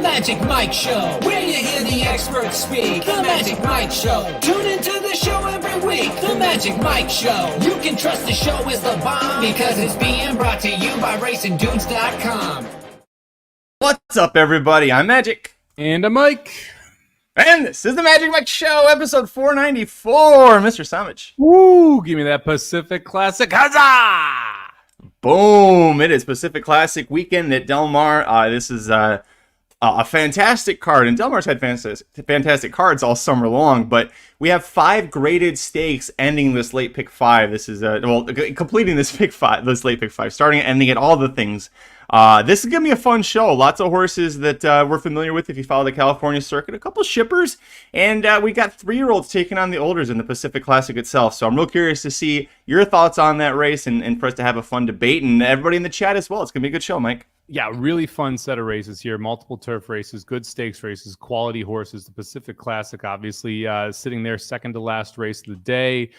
Magic Mike Show, where you hear the experts speak. The Magic Mike Show. Tune into the show every week. The Magic Mike Show. You can trust the show is the bomb because it's being brought to you by RacingDudes.com. What's up, everybody? I'm Magic. And I'm Mike. And this is the Magic Mike Show, episode 494. Mr. Somich. Woo! Give me that Pacific Classic. Huzzah! Boom! It is Pacific Classic weekend at Del Mar. This is a fantastic card, and Del Mar's had fantastic cards all summer long, but we have 5 graded stakes ending this late pick 5. This is completing this pick 5, this late pick 5, starting and ending at all the things. This is gonna be a fun show. Lots of horses that we're familiar with if you follow the California circuit. A couple shippers, and we got 3-year-olds taking on the olders in the Pacific Classic itself. So I'm real curious to see your thoughts on that race and for us to have a fun debate, and everybody in the chat as well. It's gonna be a good show, Mike. Yeah, really fun set of races here. Multiple turf races, good stakes races, quality horses. The Pacific Classic, obviously, sitting there second to last race of the day.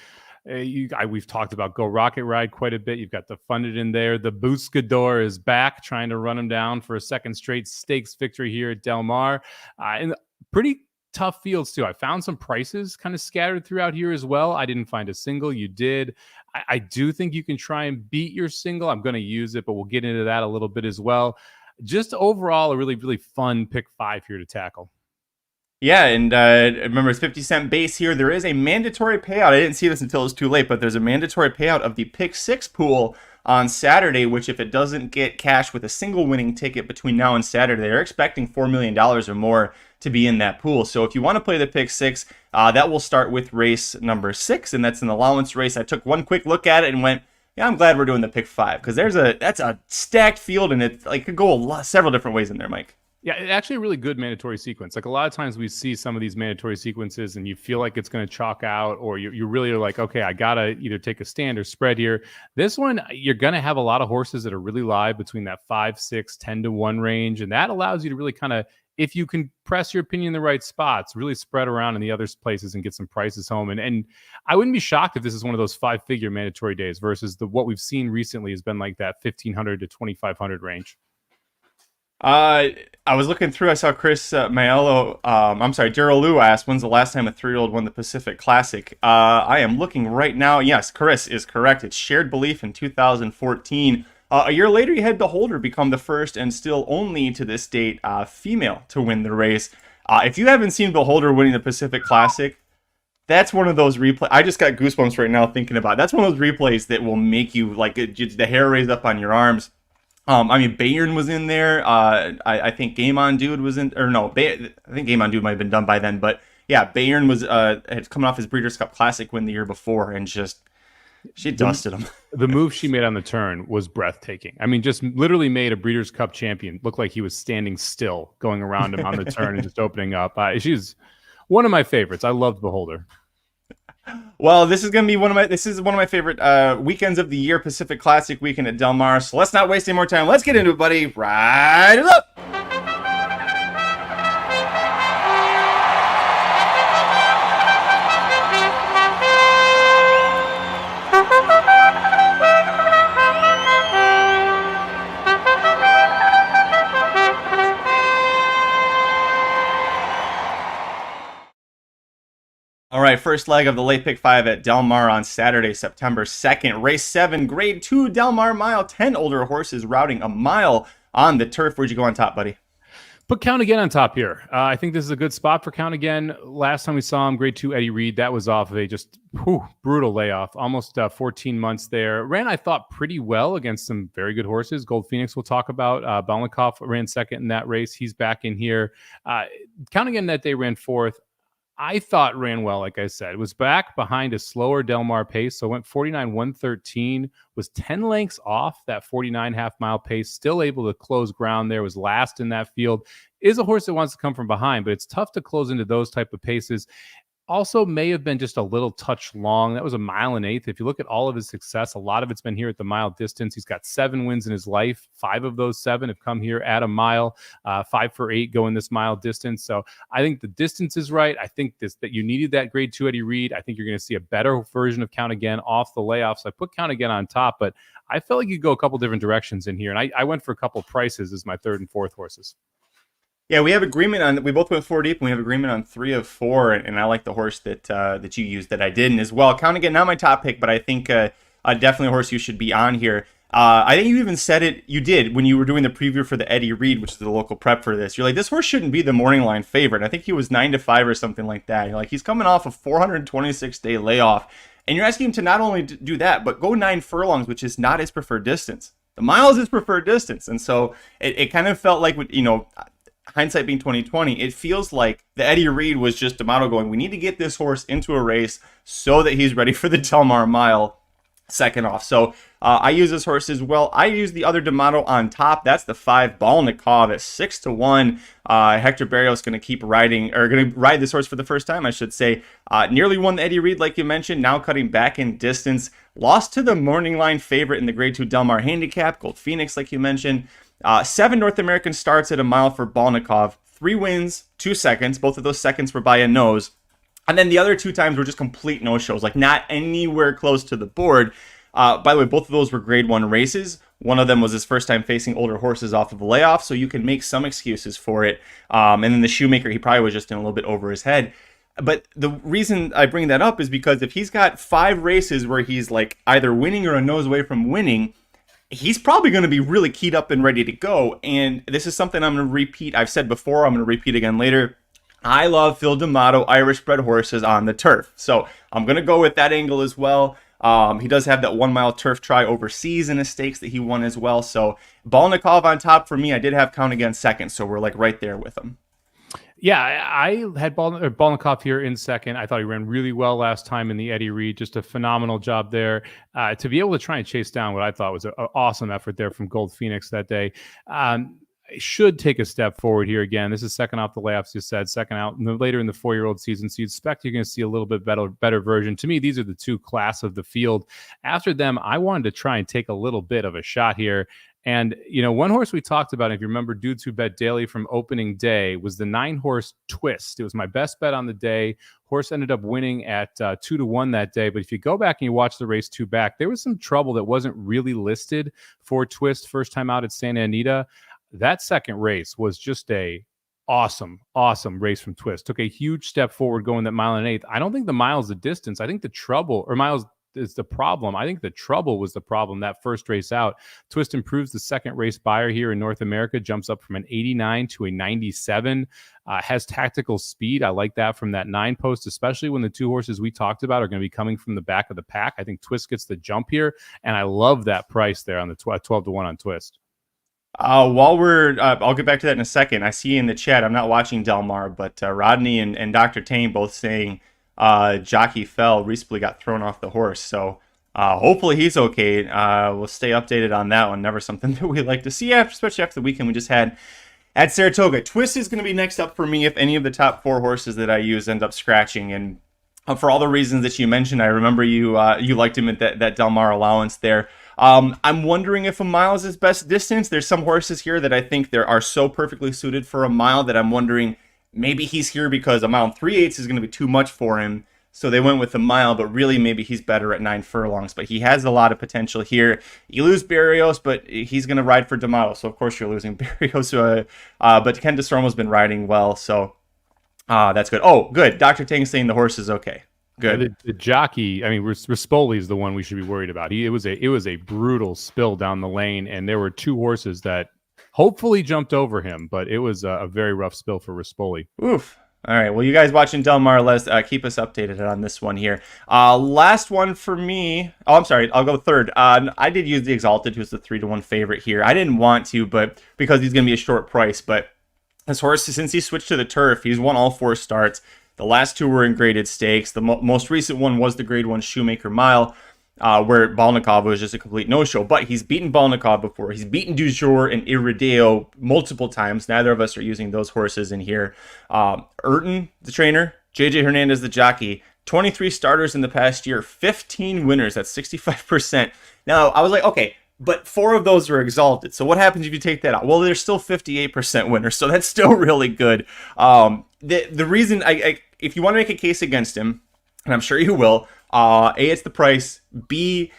We've talked about Go Rocket Ride quite a bit. You've got the Funded in there. The Buscador is back, trying to run him down for a second straight stakes victory here at Del Mar. And pretty tough fields, too. I found some prices kind of scattered throughout here as well. I didn't find a single. You did. I do think you can try and beat your single. I'm going to use it, but we'll get into that a little bit as well. Just overall, a really, really fun pick 5 here to tackle. Yeah, and remember, it's 50-cent base here. There is a mandatory payout. I didn't see this until it was too late, but there's a mandatory payout of the pick 6 pool on Saturday, which if it doesn't get cash with a single winning ticket between now and Saturday, they're expecting $4 million or more to be in that pool. So if you want to play the pick 6, that will start with race number 6, and that's an allowance race. I took one quick look at it and went, yeah, I'm glad we're doing the pick 5, because that's a stacked field, and it could go several different ways in there, Mike. Yeah, actually a really good mandatory sequence. Like a lot of times we see some of these mandatory sequences and you feel like it's going to chalk out, or you really are like, okay, I got to either take a stand or spread here. This one, you're going to have a lot of horses that are really live between that 5, 6, 10 to 1 range. And that allows you to really kind of, if you can press your opinion in the right spots, really spread around in the other places and get some prices home. And I wouldn't be shocked if this is one of those 5-figure mandatory days versus what we've seen recently has been like that 1,500 to 2,500 range. I was looking through, I saw Chris Daryl Lou asked, when's the last time a 3-year-old won the Pacific Classic? I am looking right now. Yes, Chris is correct. It's Shared Belief in 2014. A year later, you had Beholder become the first and still only to this date female to win the race. If you haven't seen Beholder winning the Pacific Classic, that's one of those replays. I just got goosebumps right now thinking about it. That's one of those replays that will make you the hair raise up on your arms. Bayern was in there. I think Game On Dude was in, or no, I think Game On Dude might have been done by then. But yeah, Bayern was had coming off his Breeders' Cup Classic win the year before, and she dusted him. The move she made on the turn was breathtaking. I mean, just literally made a Breeders' Cup champion look like he was standing still, going around him on the turn and just opening up. She's one of my favorites. I loved Beholder. Well, this is one of my favorite weekends of the year, Pacific Classic weekend at Del Mar. So let's not waste any more time. Let's get into it, buddy. Ride it up. All right, first leg of the late pick 5 at Del Mar on Saturday, September 2nd. Race 7, Grade 2 Del Mar Mile. 10 older horses routing a mile on the turf. Where'd you go on top, buddy? Put Count Again on top here. I think this is a good spot for Count Again. Last time we saw him, Grade 2 Eddie Reed, that was off of a just brutal layoff. Almost 14 months there. Ran, I thought, pretty well against some very good horses. Gold Phoenix we'll talk about. Balnikov ran second in that race. He's back in here. Count Again that day ran 4th. I thought ran well, like I said. Was back behind a slower Del Mar pace, so went 49-113, was 10 lengths off that 49 half-mile pace, still able to close ground there, was last in that field. Is a horse that wants to come from behind, but it's tough to close into those type of paces. Also may have been just a little touch long. That was 1 1/8 miles. If you look at all of his success, a lot of it's been here at the mile distance. He's got 7 wins in his life. 5 of those 7 have come here at a mile. 5 for 8 going this mile distance. So I think the distance is right. I think that you needed that Grade 2 Eddie Reed. I think you're going to see a better version of Count Again off the layoffs. I put Count Again on top, but I felt like you could go a couple different directions in here. And I went for a couple prices as my 3rd and 4th horses. Yeah, we have agreement on. We both went 4 deep, and we have agreement on 3 of 4. And I like the horse that you used that I didn't as well. Count again, not my top pick, but I think definitely a horse you should be on here. I think you even said it. You did when you were doing the preview for the Eddie Reed, which is the local prep for this. You're like, this horse shouldn't be the morning line favorite. I think he was 9-5 or something like that. You're like, he's coming off a 426-day layoff, and you're asking him to not only do that, but go 9 furlongs, which is not his preferred distance. The mile is his preferred distance, and so it kind of felt like, hindsight being 2020, it feels like the Eddie Reed was just D'Amato going, we need to get this horse into a race so that he's ready for the Del Mar Mile second off. So I use this horse as well. I use the other D'Amato on top. That's the 5 Balnikov at 6-1. Hector Barrios going to keep riding, or going to ride this horse for the first time, I should say. Nearly won the Eddie Reed, like you mentioned, now cutting back in distance. Lost to the morning line favorite in the Grade 2 Del Mar Handicap, Gold Phoenix, like you mentioned. 7 North American starts at a mile for Balnikov. 3 wins, 2 seconds. Both of those seconds were by a nose. And then the other 2 times were just complete no-shows, like not anywhere close to the board. By the way, both of those were Grade 1 races. One of them was his first time facing older horses off of a layoff, so you can make some excuses for it. And then the Shoemaker, he probably was just in a little bit over his head. But the reason I bring that up is because if he's got 5 races where he's like either winning or a nose away from winning, he's probably going to be really keyed up and ready to go. And this is something I'm going to repeat. I've said before, I'm going to repeat again later. I love Phil D'Amato Irish bred horses on the turf. So I'm going to go with that angle as well. He does have that 1 mile turf try overseas in his stakes that he won as well. So Balnikov on top for me. I did have Count Again second. So we're like right there with him. Yeah, I had Balnikov here in second. I thought he ran really well last time in the Eddie Reed. Just a phenomenal job there. To be able to try and chase down what I thought was an awesome effort there from Gold Phoenix that day. Should take a step forward here again. This is second off the layoffs, you said, second out later in the 4-year-old season. So you expect you're going to see a little bit better version. To me, these are the 2 class of the field. After them, I wanted to try and take a little bit of a shot here. And, one horse we talked about, if you remember Dudes Who Bet Daily from opening day, was the 9-horse Twist. It was my best bet on the day. Horse ended up winning at 2-1 that day. But if you go back and you watch the race 2 back, there was some trouble that wasn't really listed for Twist first time out at Santa Anita. That second race was just a awesome race from Twist. Took a huge step forward going that 1 1/8. I don't think the mile is the distance. I think the trouble, or miles is the problem. I think the trouble was the problem that first race out. Twist improves the second race buyer here in North America, jumps up from an 89 to a 97, has tactical speed. I like that from that 9 post, especially when the 2 horses we talked about are going to be coming from the back of the pack. I think Twist gets the jump here, and I love that price there on the 12-1 on Twist. While we're, I'll get back to that in a second. I see in the chat, I'm not watching Del Mar, but Rodney and Dr. Tang both saying Jockey Fell recently got thrown off the horse. So hopefully he's okay. We'll stay updated on that one. Never something that we like to see, especially after the weekend we just had at Saratoga. Twist is going to be next up for me if any of the top 4 horses that I use end up scratching. And for all the reasons that you mentioned, I remember you liked him at that Del Mar allowance there. I'm wondering if a mile is his best distance. There's some horses here that I think there are so perfectly suited for a mile that I'm wondering maybe he's here because a 1 3/8 is going to be too much for him. So they went with a mile, but really maybe he's better at 9 furlongs. But he has a lot of potential here. You lose Barrios, but he's going to ride for D'Amato. So of course you're losing Barrios. But Ken DeStormo's been riding well. So that's good. Oh, good. Dr. Tang saying the horse is okay. Good. The jockey, I mean, Rispoli is the one we should be worried about. It was a brutal spill down the lane, and there were 2 horses that hopefully jumped over him, but it was a very rough spill for Rispoli. Oof. All right. Well, you guys watching Del Mar, let's keep us updated on this one here. Last one for me. Oh, I'm sorry. I'll go third. I did use the Exalted, who's the 3-1 favorite here. I didn't want to, but because he's going to be a short price. But this horse, since he switched to the turf, he's won all 4 starts. The last 2 were in graded stakes. The most recent one was the Grade 1 Shoemaker Mile, where Balnikov was just a complete no-show. But he's beaten Balnikov before. He's beaten Dujour and Irideo multiple times. Neither of us are using those horses in here. Urton, the trainer, JJ Hernandez, the jockey, 23 starters in the past year, 15 winners. That's 65%. Now, I was like, okay, but 4 of those are Exalted. So what happens if you take that out? Well, there's still 58% winners, so that's still really good. The reason, if you want to make a case against him, and I'm sure you will, A, it's the price. B,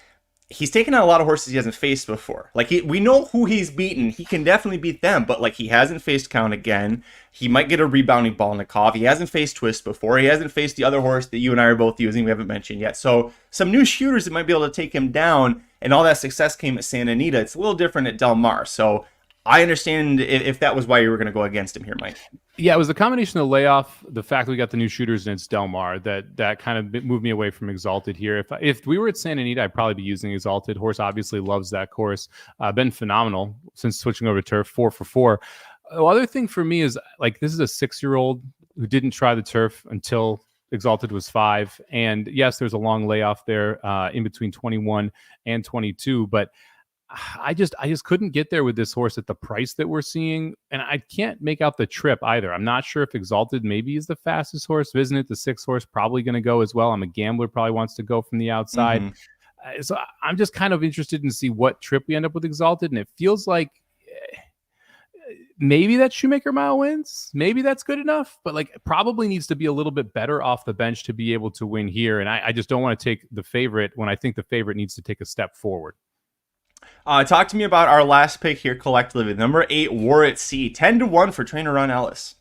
he's taken out a lot of horses he hasn't faced before. Like, we know who he's beaten. He can definitely beat them, but like, he hasn't faced Count again. He might get a rebounding Balnikov. He hasn't faced Twist before. He hasn't faced the other horse that you and I are both using. We haven't mentioned yet. So some new shooters that might be able to take him down, and all that success came at Santa Anita. It's a little different at Del Mar. So I understand if that was why you were going to go against him here, Mike. Yeah, it was a combination of layoff, the fact that we got the new shooters and it's Del Mar that kind of moved me away from Exalted here. If we were at Santa Anita, I'd probably be using Exalted. Horse obviously loves that course. Been phenomenal since switching over to turf, 4 for 4. The other thing for me is, like, this is a 6-year-old who didn't try the turf until Exalted was 5. And yes, there's a long layoff there in between 21 and 22, but I just couldn't get there with this horse at the price that we're seeing, and I can't make out the trip either. I'm not sure if Exalted maybe is the fastest horse. Visit, the 6th horse, probably going to go as well. I'm a gambler, probably wants to go from the outside. So I'm just kind of interested in see what trip we end up with Exalted, and it feels like maybe that Shoemaker Mile wins. Maybe that's good enough, but like, probably needs to be a little bit better off the bench to be able to win here. And I just don't want to take the favorite when I think the favorite needs to take a step forward. Talk to me about our last pick here collectively. Number 8, War at Sea, 10-1 for trainer Ron Ellis.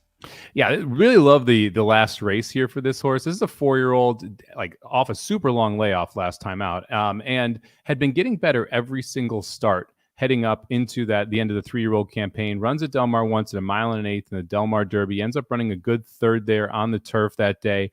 Yeah, I really love the last race here for this horse. This is a 4-year-old, like, off a super long layoff last time out, and had been getting better every single start heading up into the end of the 3-year-old campaign. Runs at Del Mar once at 1 1/8 in the Del Mar Derby. Ends up running a good third there on the turf that day.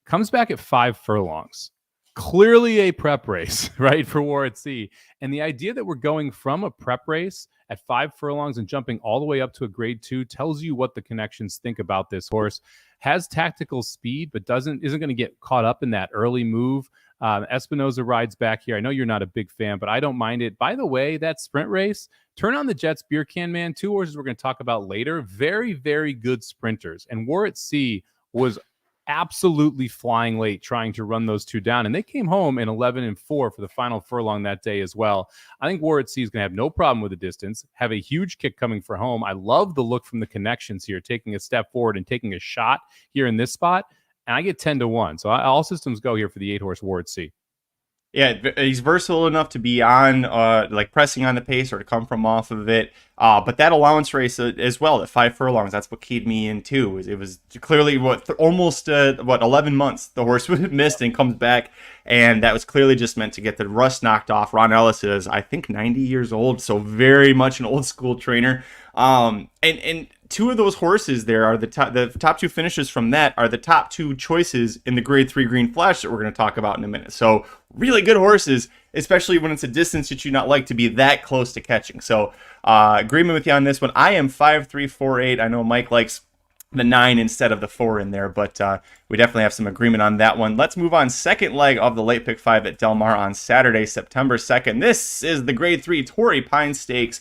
Comes back at 5 furlongs. Clearly a prep race, right, for War at Sea. And the idea that we're going from a prep race at 5 furlongs and jumping all the way up to a grade 2 tells you what the connections think about this horse. Has tactical speed, but isn't going to get caught up in that early move. Espinoza rides back here. I know you're not a big fan, but I don't mind it. By the way, that sprint race, turn on the Jets Beer Can Man. 2 horses we're going to talk about later. Very, very good sprinters. And War at Sea was absolutely flying late trying to run those 2 down, and they came home in 11-4 for the final furlong that day as well. I think War at Sea is going to have no problem with the distance, have a huge kick coming for home. I love the look from the connections here, taking a step forward and taking a shot here in this spot, and I get 10-1. So all systems go here for the 8-horse War at Sea. Yeah, he's versatile enough to be on, like, pressing on the pace or to come from off of it. But that allowance race as well at 5 furlongs, that's what keyed me in too. It was clearly almost 11 months the horse missed and comes back, and that was clearly just meant to get the rust knocked off. Ron Ellis is, I think, 90 years old, so very much an old school trainer. And 2 of those horses there are the top 2 finishes from that are the top 2 choices in the grade 3 Green Flash that we're going to talk about in a minute. So really good horses, especially when it's a distance that you not like to be that close to catching. So agreement with you on this one. I am 5-3-4-8. I know Mike likes the 9 instead of the 4 in there, but we definitely have some agreement on that one. Let's move on. Second leg of the late pick 5 at Del Mar on Saturday, September 2nd. This is the grade 3 Torrey Pine Stakes.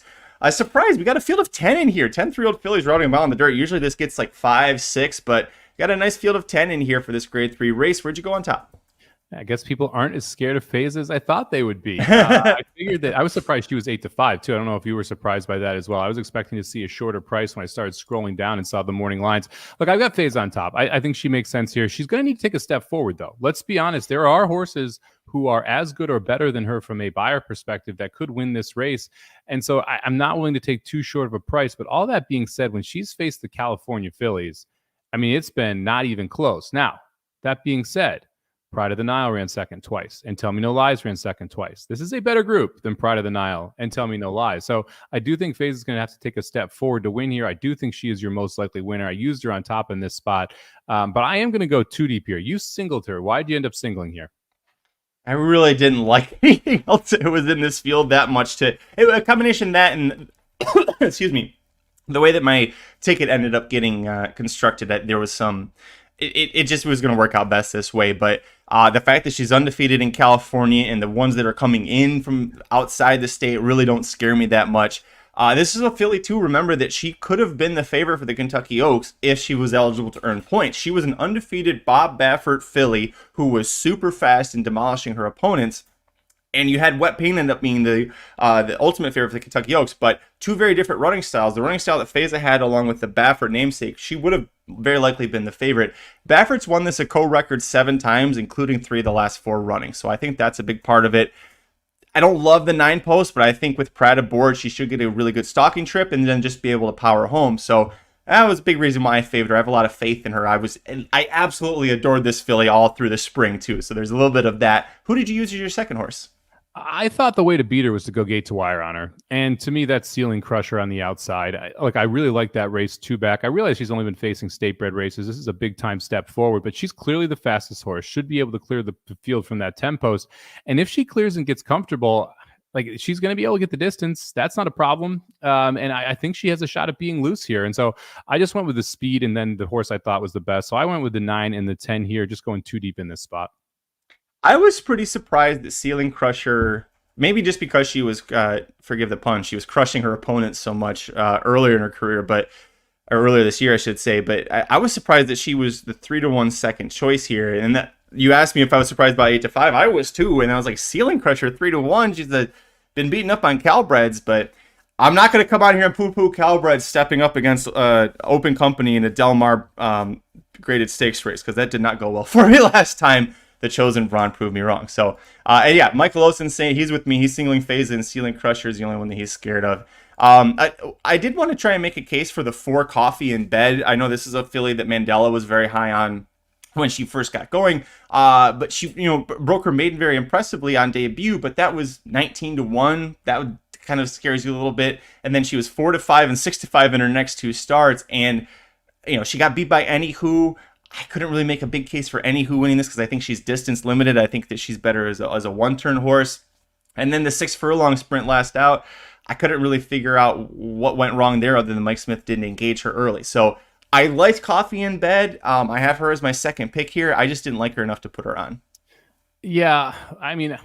Surprise, we got a field of 10 in here. 10 3-year-old fillies routing them out in the dirt. Usually this gets like 5, 6, but got a nice field of 10 in here for this grade 3 race. Where'd you go on top? I guess people aren't as scared of Faze as I thought they would be. I figured that I was surprised she was 8-5 too. I don't know if you were surprised by that as well. I was expecting to see a shorter price when I started scrolling down and saw the morning lines. Look, I've got Faze on top. I think she makes sense here. She's going to need to take a step forward though. Let's be honest. There are horses who are as good or better than her from a buyer perspective that could win this race. And so I'm not willing to take too short of a price. But all that being said, when she's faced the California fillies, I mean, it's been not even close. Now, that being said, Pride of the Nile ran second twice, and Tell Me No Lies ran second twice. This is a better group than Pride of the Nile and Tell Me No Lies. So I do think Faze is going to have to take a step forward to win here. I do think she is your most likely winner. I used her on top in this spot, but I am going to go 2 deep here. You singled her. Why did you end up singling here? I really didn't like anything else that was in this field that much. A combination of that and, excuse me, the way that my ticket ended up getting constructed, that there was some... It just was going to work out best this way, but the fact that she's undefeated in California and the ones that are coming in from outside the state really don't scare me that much. This is a filly, too. Remember that she could have been the favorite for the Kentucky Oaks if she was eligible to earn points. She was an undefeated Bob Baffert filly who was super fast in demolishing her opponents. And you had Wet Pain end up being the ultimate favorite for the Kentucky Oaks, but 2 very different running styles. The running style that Feza had along with the Baffert namesake, she would have very likely been the favorite. Baffert's won this a co-record 7 times, including 3 of the last 4 running. So I think that's a big part of it. I don't love the 9 post, but I think with Pratt aboard, she should get a really good stalking trip and then just be able to power home. So that was a big reason why I favored her. I have a lot of faith in her. I absolutely adored this filly all through the spring too. So there's a little bit of that. Who did you use as your second horse? I thought the way to beat her was to go gate to wire on her. And to me, that's Ceiling Crusher on the outside. I really like that race 2-back. I realize she's only been facing state bred races. This is a big time step forward, but she's clearly the fastest horse, should be able to clear the field from that 10 post. And if she clears and gets comfortable, like she's going to be able to get the distance. That's not a problem. And I think she has a shot at being loose here. And so I just went with the speed and then the horse I thought was the best. So I went with the 9 and the 10 here, just going too deep in this spot. I was pretty surprised that Ceiling Crusher, maybe just because she was, forgive the pun, she was crushing her opponents so much earlier in her career, or earlier this year, I should say. But I was surprised that she was the 3-1 second choice here. And that you asked me if I was surprised by 8-5. I was too. And I was like, Ceiling Crusher 3-1. She's been beaten up on Calbreds, but I'm not going to come out here and poo-poo Calbreds stepping up against Open Company in a Del Mar graded stakes race, because that did not go well for me last time. The Chosen Blond proved me wrong. So, and yeah, Michael Olsen's saying he's with me. He's singling Phase and Ceiling Crusher is the only one that he's scared of. I did want to try and make a case for the 4 Coffee in Bed. I know this is a filly that Mandela was very high on when she first got going, but she, broke her maiden very impressively on debut. But that was 19-1. That kind of scares you a little bit. And then she was 4-5 and 6-5 in her next 2 starts, and she got beat by Anywho. I couldn't really make a big case for Anywho winning this because I think she's distance limited. I think that she's better as a one-turn horse. And then the 6 furlong sprint last out, I couldn't really figure out what went wrong there other than Mike Smith didn't engage her early. So I liked Coffee in Bed. I have her as my second pick here. I just didn't like her enough to put her on. Yeah, I mean,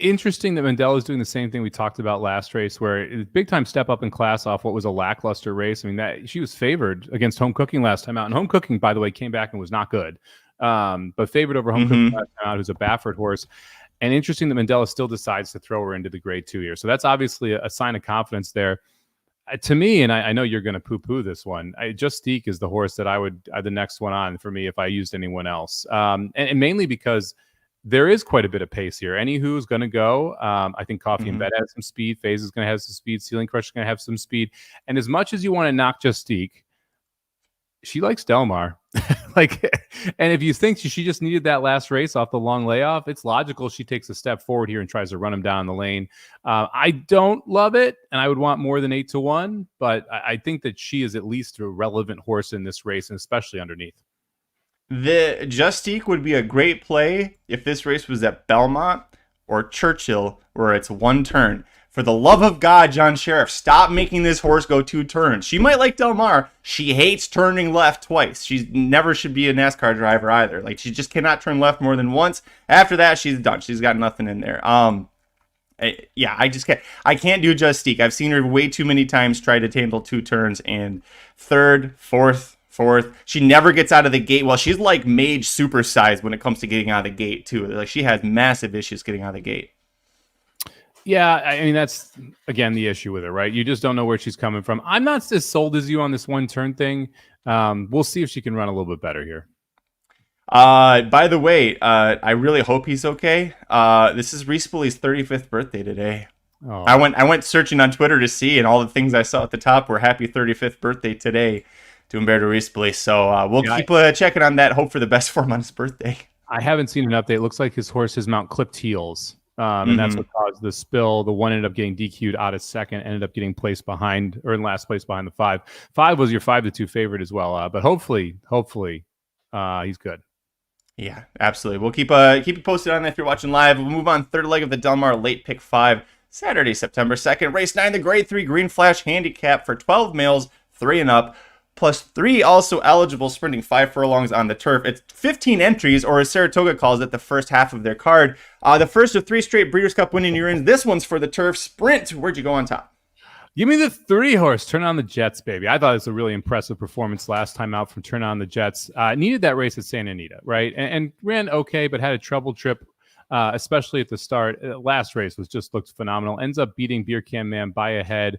interesting that Mandela's doing the same thing we talked about last race, where big time step up in class off what was a lackluster race. I mean, that she was favored against Home Cooking last time out, and Home Cooking, by the way, came back and was not good, but favored over Home Cooking last time out, who's a Baffert horse. And interesting that Mandela still decides to throw her into the grade 2 here. So that's obviously a sign of confidence there. To me, and I know you're going to poo-poo this one, Justique is the horse that I would the next one on for me if I used anyone else, and mainly because there is quite a bit of pace here. Anywho is going to go. I think Coffee in Bed has some speed. Phase is going to have some speed. Ceiling Crush is going to have some speed. And as much as you want to knock Justique, she likes Del Mar. And if you think she just needed that last race off the long layoff, it's logical she takes a step forward here and tries to run him down the lane. I don't love it, and I would want more than 8-1, but I think that she is at least a relevant horse in this race, and especially underneath. The Justique would be a great play if this race was at Belmont or Churchill, where it's one turn. For the love of God, John Sheriff, stop making this horse go 2 turns. She might like Del Mar. She hates turning left twice. She never should be a NASCAR driver either. She just cannot turn left more than once. After that, she's done. She's got nothing in there. I just can't. I can't do Justique. I've seen her way too many times try to handle 2 turns, and third, fourth. She never gets out of the gate. Well, she's like Mage supersized when it comes to getting out of the gate too. She has massive issues getting out of the gate. Yeah, I mean, that's, again, the issue with her, right? You just don't know where she's coming from. I'm not as sold as you on this 1-turn thing. We'll see if she can run a little bit better here. By the way, I really hope he's okay. This is Reese Bully's 35th birthday today. Oh. I went searching on Twitter to see, and all the things I saw at the top were happy 35th birthday today to Umberto Reese Bully. So we'll keep checking on that. Hope for the best for him on his birthday. I haven't seen an update. It looks like his horse's mount clipped heels. And that's what caused the spill. The one ended up getting DQ'd out of second, ended up getting placed behind, or in last place behind the 5. 5 was your 5-2 favorite as well. But hopefully, he's good. Yeah, absolutely. We'll keep you posted on that if you're watching live. We'll move on. Third leg of the Del Mar late pick 5, Saturday, September 2nd. Race 9, the grade 3 Green Flash Handicap for 12 males, 3 and up. Plus 3 also eligible, sprinting 5 furlongs on the turf. It's 15 entries, or as Saratoga calls it, the first half of their card. The first of 3 straight Breeders' Cup winning year-ins. This one's for the turf. Sprint, where'd you go on top? Give me the 3 horse. Turn on the Jets, baby. I thought it was a really impressive performance last time out from Turn on the Jets. Needed that race at Santa Anita, right? And ran okay, but had a trouble trip, especially at the start. Last race looked phenomenal. Ends up beating Beer Can Man by a head.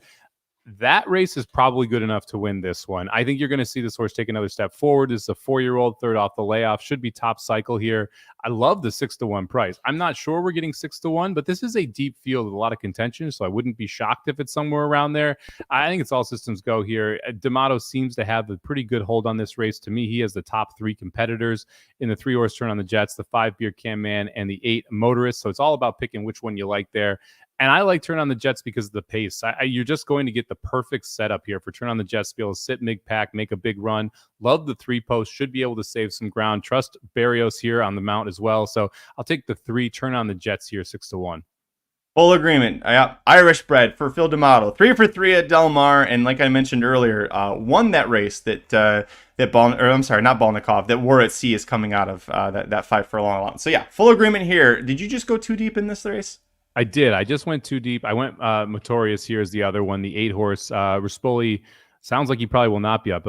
that race is probably good enough to win this one. I think you're going to see this horse take another step forward. This is a 4-year-old, third off the layoff, should be top cycle here. I love the 6-1 price. I'm not sure we're getting 6-1, but this is a deep field with a lot of contention, so I wouldn't be shocked if it's somewhere around there. I think it's all systems go here. D'Amato seems to have a pretty good hold on this race. To me, he has the top 3 competitors in the 3-horse Turn on the Jets, the 5 Beer Can Man, and the 8 Motorist. So it's all about picking which one you like there. And I like Turn on the Jets because of the pace. You're just going to get the perfect setup here for Turn on the Jets to be able to sit mid-pack, make a big run. Love the 3 post, should be able to save some ground. Trust Barrios here on the mount as well. So I'll take the 3, Turn on the Jets here, 6-1. Full agreement. Irish bred for Phil D'Amato, 3 for 3 at Del Mar, and like I mentioned earlier, won that race that not Balnikov, that War at Sea is coming out of that 5 furlong allowance. So yeah, full agreement here. Did you just go too deep in this race? I did. I just went too deep. I went Motorius here is the other one, the 8-horse. Rispoli sounds like he probably will not be up.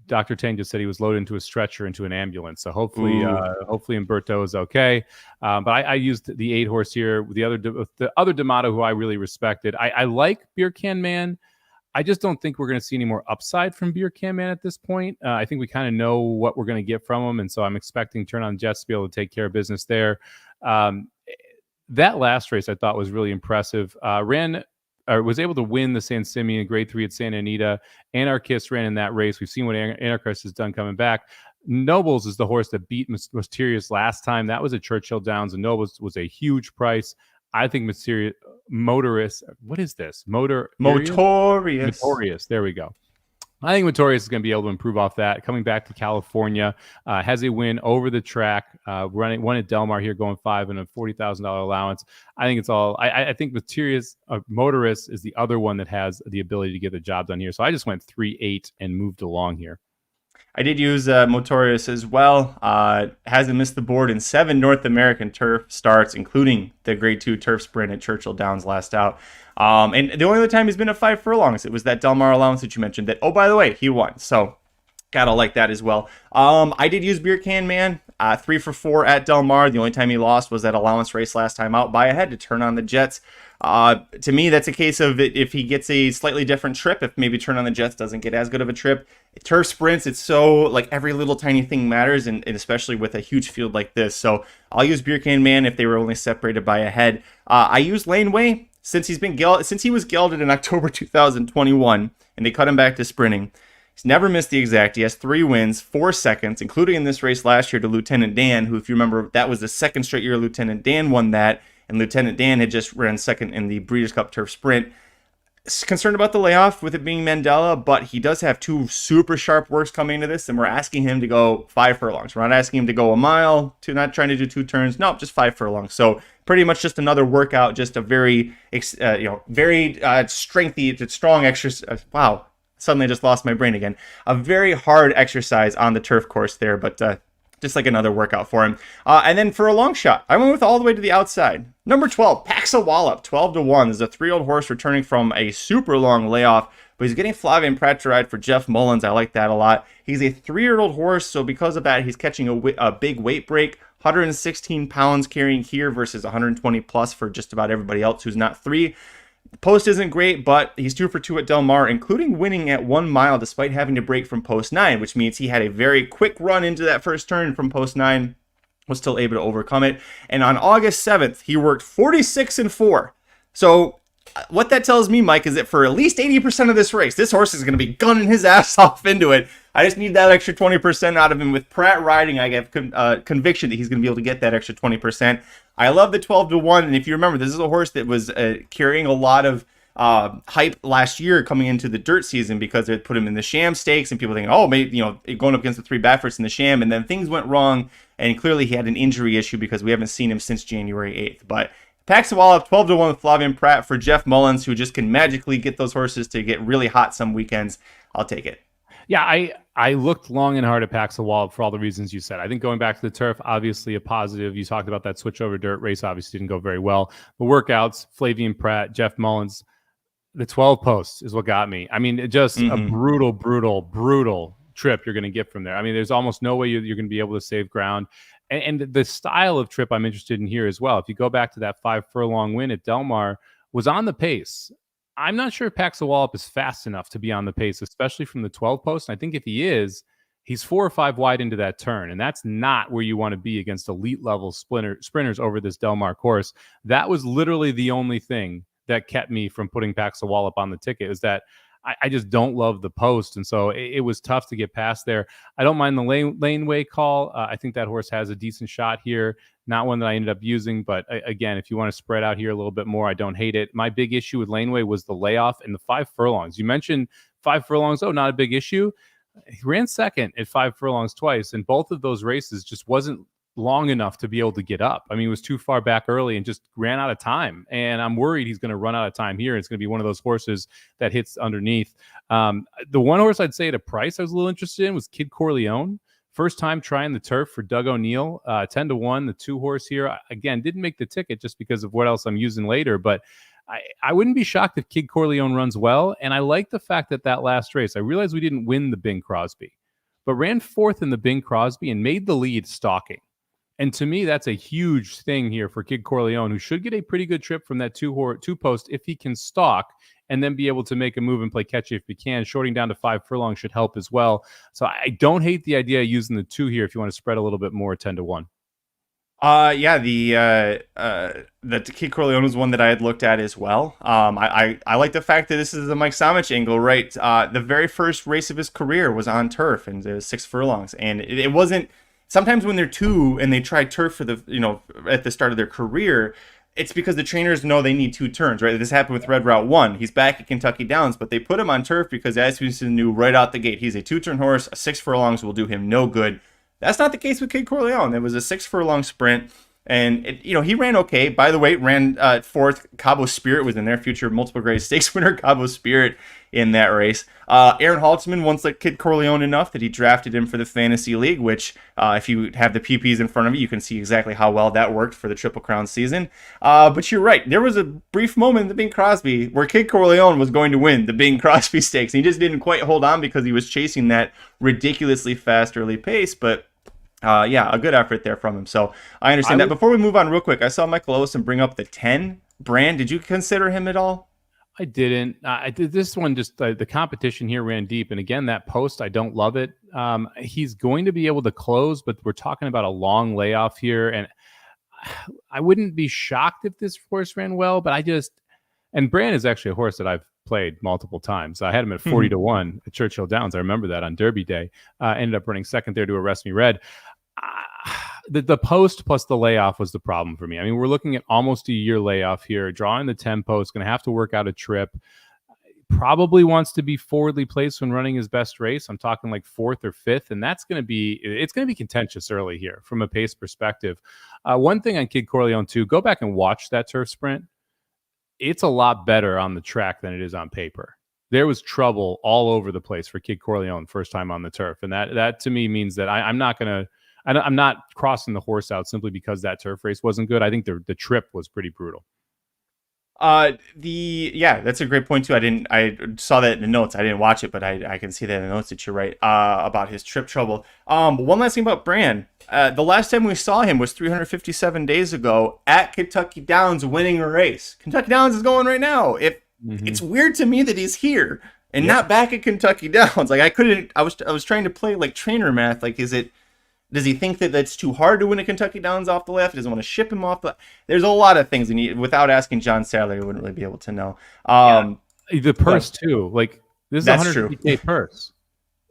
Dr. Tang just said he was loaded into a stretcher into an ambulance. So hopefully Umberto is okay. But I used the 8-horse here. The other D'Amato who I really respected. I like Beer Can Man. I just don't think we're going to see any more upside from Beer Can Man at this point. I think we kind of know what we're going to get from him. And so I'm expecting Turn on Jets to be able to take care of business there. That last race I thought was really impressive. Was able to win the San Simeon Grade 3 at Santa Anita. Anarchist ran in that race. We've seen what Anarchist has done coming back. Nobles is the horse that beat Mysterious last time. That was at Churchill Downs, and Nobles was a huge price. I think Motorist. What is this? Motorius. There we go. I think Motorius is going to be able to improve off that. Coming back to California, has a win over the track, one at Del Mar here, going 5 and a $40,000 allowance. I think it's all. I think Motorist is the other one that has the ability to get the job done here. So I just went 3-8 and moved along here. I did use Motorius as well. Hasn't missed the board in 7 North American turf starts, including the Grade 2 turf sprint at Churchill Downs last out. And the only other time he's been at 5 furlongs, it was that Del Mar allowance that you mentioned that, oh, by the way, he won. So gotta like that as well. I did use Beer Can Man, 3 for 4 at Del Mar. The only time he lost was that allowance race last time out by a head to Turn on the Jets. To me, that's a case of if he gets a slightly different trip, if maybe Turn on the Jets doesn't get as good of a trip. Turf sprints, it's so like every little tiny thing matters, and especially with a huge field like this. So I'll use Beer Can Man if they were only separated by a head. I used Laneway since he was gelded in October 2021, and they cut him back to sprinting. He's never missed the exact. He has 3 wins, 4 seconds, including in this race last year to Lieutenant Dan, who, if you remember, that was the second straight year Lieutenant Dan won that, and Lieutenant Dan had just ran second in the Breeders' Cup Turf Sprint. Concerned about the layoff with it being Mandela, but he does have 2 super sharp works coming into this, and we're asking him to go 5 furlongs. We're not asking him to go a mile, not trying to do 2 turns. No, just 5 furlongs. So pretty much just another workout, just a very, strong exercise. Wow, suddenly I just lost my brain again. A very hard exercise on the turf course there, but just like another workout for him. And then for a long shot, I went with all the way to the outside. Number 12, Paxa Wallop, 12-1. This is a 3-year-old horse returning from a super long layoff, but he's getting Flavien Prat to ride for Jeff Mullins. I like that a lot. He's a 3-year-old horse, so because of that, he's catching a big weight break. 116 pounds carrying here versus 120 plus for just about everybody else who's not 3. The post isn't great, but he's 2 for 2 at Del Mar, including winning at 1 mile despite having to break from post 9, which means he had a very quick run into that first turn from post 9, was still able to overcome it. And on August 7th, he worked 46 and 4. So what that tells me, Mike, is that for at least 80% of this race, this horse is going to be gunning his ass off into it. I just need that extra 20% out of him. With Pratt riding, I have conviction that he's going to be able to get that extra 20%. I love the 12-1, and if you remember, this is a horse that was carrying a lot of hype last year coming into the dirt season because it put him in the Sham Stakes, and people thinking, oh, maybe going up against the 3 Bafferts in the Sham, and then things went wrong, and clearly he had an injury issue because we haven't seen him since January 8th. But Paxa Wallop, 12-1 with Flavien Prat for Jeff Mullins, who just can magically get those horses to get really hot some weekends. I'll take it. Yeah, I looked long and hard at Paxa Wallop for all the reasons you said. I think going back to the turf, obviously a positive. You talked about that switch over dirt race, obviously didn't go very well. The workouts, Flavien Prat, Jeff Mullins, the 12 posts is what got me. I mean, just a brutal trip you're going to get from there. I mean, there's almost no way you're going to be able to save ground. And the style of trip I'm interested in here as well. If you go back to that 5 furlong win at Del Mar, was on the pace. I'm not sure if Paxawallop is fast enough to be on the pace, especially from the 12 post. And I think if he is, he's 4 or 5 wide into that turn. And that's not where you want to be against elite level sprinters over this Del Mar course. That was literally the only thing that kept me from putting Paxawallop on the ticket, is that I just don't love the post. And so it was tough to get past there. I don't mind the laneway call. I think that horse has a decent shot here. Not one that I ended up using, but again, if you want to spread out here a little bit more, I don't hate it. My big issue with laneway was the layoff and the 5 furlongs. You mentioned 5 furlongs. Oh, not a big issue. He ran second at 5 furlongs twice, and both of those races just wasn't long enough to be able to get up. I mean, he was too far back early and just ran out of time. And I'm worried he's going to run out of time here. It's going to be one of those horses that hits underneath. The one horse I'd say at a price I was a little interested in was Kid Corleone. First time trying the turf for Doug O'Neill, 10-1, the 2 horse here. Again, didn't make the ticket just because of what else I'm using later, but I wouldn't be shocked if Kid Corleone runs well. And I like the fact that last race, I realized we didn't win the Bing Crosby, but ran 4th in the Bing Crosby and made the lead stalking. And to me, that's a huge thing here for Kid Corleone, who should get a pretty good trip from that 2 post if he can stalk and then be able to make a move and play catchy if he can. Shorting down to 5 furlongs should help as well. So I don't hate the idea of using the 2 here if you want to spread a little bit more, 10-1. Yeah, the Kid Corleone was one that I had looked at as well. I like the fact that this is the Mike Somich angle, right? The very first race of his career was on turf, and it was 6 furlongs, and it wasn't. Sometimes when they're 2 and they try turf for the at the start of their career, it's because the trainers know they need 2 turns, right? This happened with Red Route 1. He's back at Kentucky Downs, but they put him on turf because Asmussen knew right out the gate he's a 2-turn horse. A 6 furlongs will do him no good. That's not the case with Kid Corleone. It was a 6 furlong sprint, and he ran okay. By the way, ran 4th. Cabo Spirit was in there, future multiple grade stakes winner Cabo Spirit in that race. Aaron Haltzman once liked Kid Corleone enough that he drafted him for the Fantasy League, which if you have the PPs in front of you, you can see exactly how well that worked for the Triple Crown season. But you're right. There was a brief moment in the Bing Crosby where Kid Corleone was going to win the Bing Crosby Stakes. And he just didn't quite hold on because he was chasing that ridiculously fast early pace. But yeah, a good effort there from him. So I understand that. Before we move on real quick, I saw Michael Owison bring up the 10 brand. Did you consider him at all? I didn't. I did this one. Just the competition here ran deep, and again, that post, I don't love it. He's going to be able to close, but we're talking about a long layoff here, and I wouldn't be shocked if this horse ran well. But and Brand is actually a horse that I've played multiple times. I had him at 40-1 at Churchill Downs. I remember that on Derby Day. Ended up running second there to Arrest Me Red. The post plus the layoff was the problem for me. I mean, we're looking at almost a year layoff here. Drawing the 10 post, going to have to work out a trip. Probably wants to be forwardly placed when running his best race. I'm talking like 4th or 5th, and it's going to be contentious early here from a pace perspective. One thing on Kid Corleone too, go back and watch that turf sprint. It's a lot better on the track than it is on paper. There was trouble all over the place for Kid Corleone first time on the turf, and that to me means that I'm not crossing the horse out simply because that turf race wasn't good. I think the trip was pretty brutal. That's a great point too. I saw that in the notes. I didn't watch it, but I can see that in the notes that you're right about his trip trouble. One last thing about Brand. The last time we saw him was 357 days ago at Kentucky Downs winning a race. Kentucky Downs is going right now. It's weird to me that he's here and not back at Kentucky Downs. Like I was trying to play like trainer math. Like, does he think that that's too hard to win a Kentucky Downs off the left? He doesn't want to ship him off the left. There's a lot of things, and without asking John Sadler, we wouldn't really be able to know. The purse too. Like, this is a $150K purse.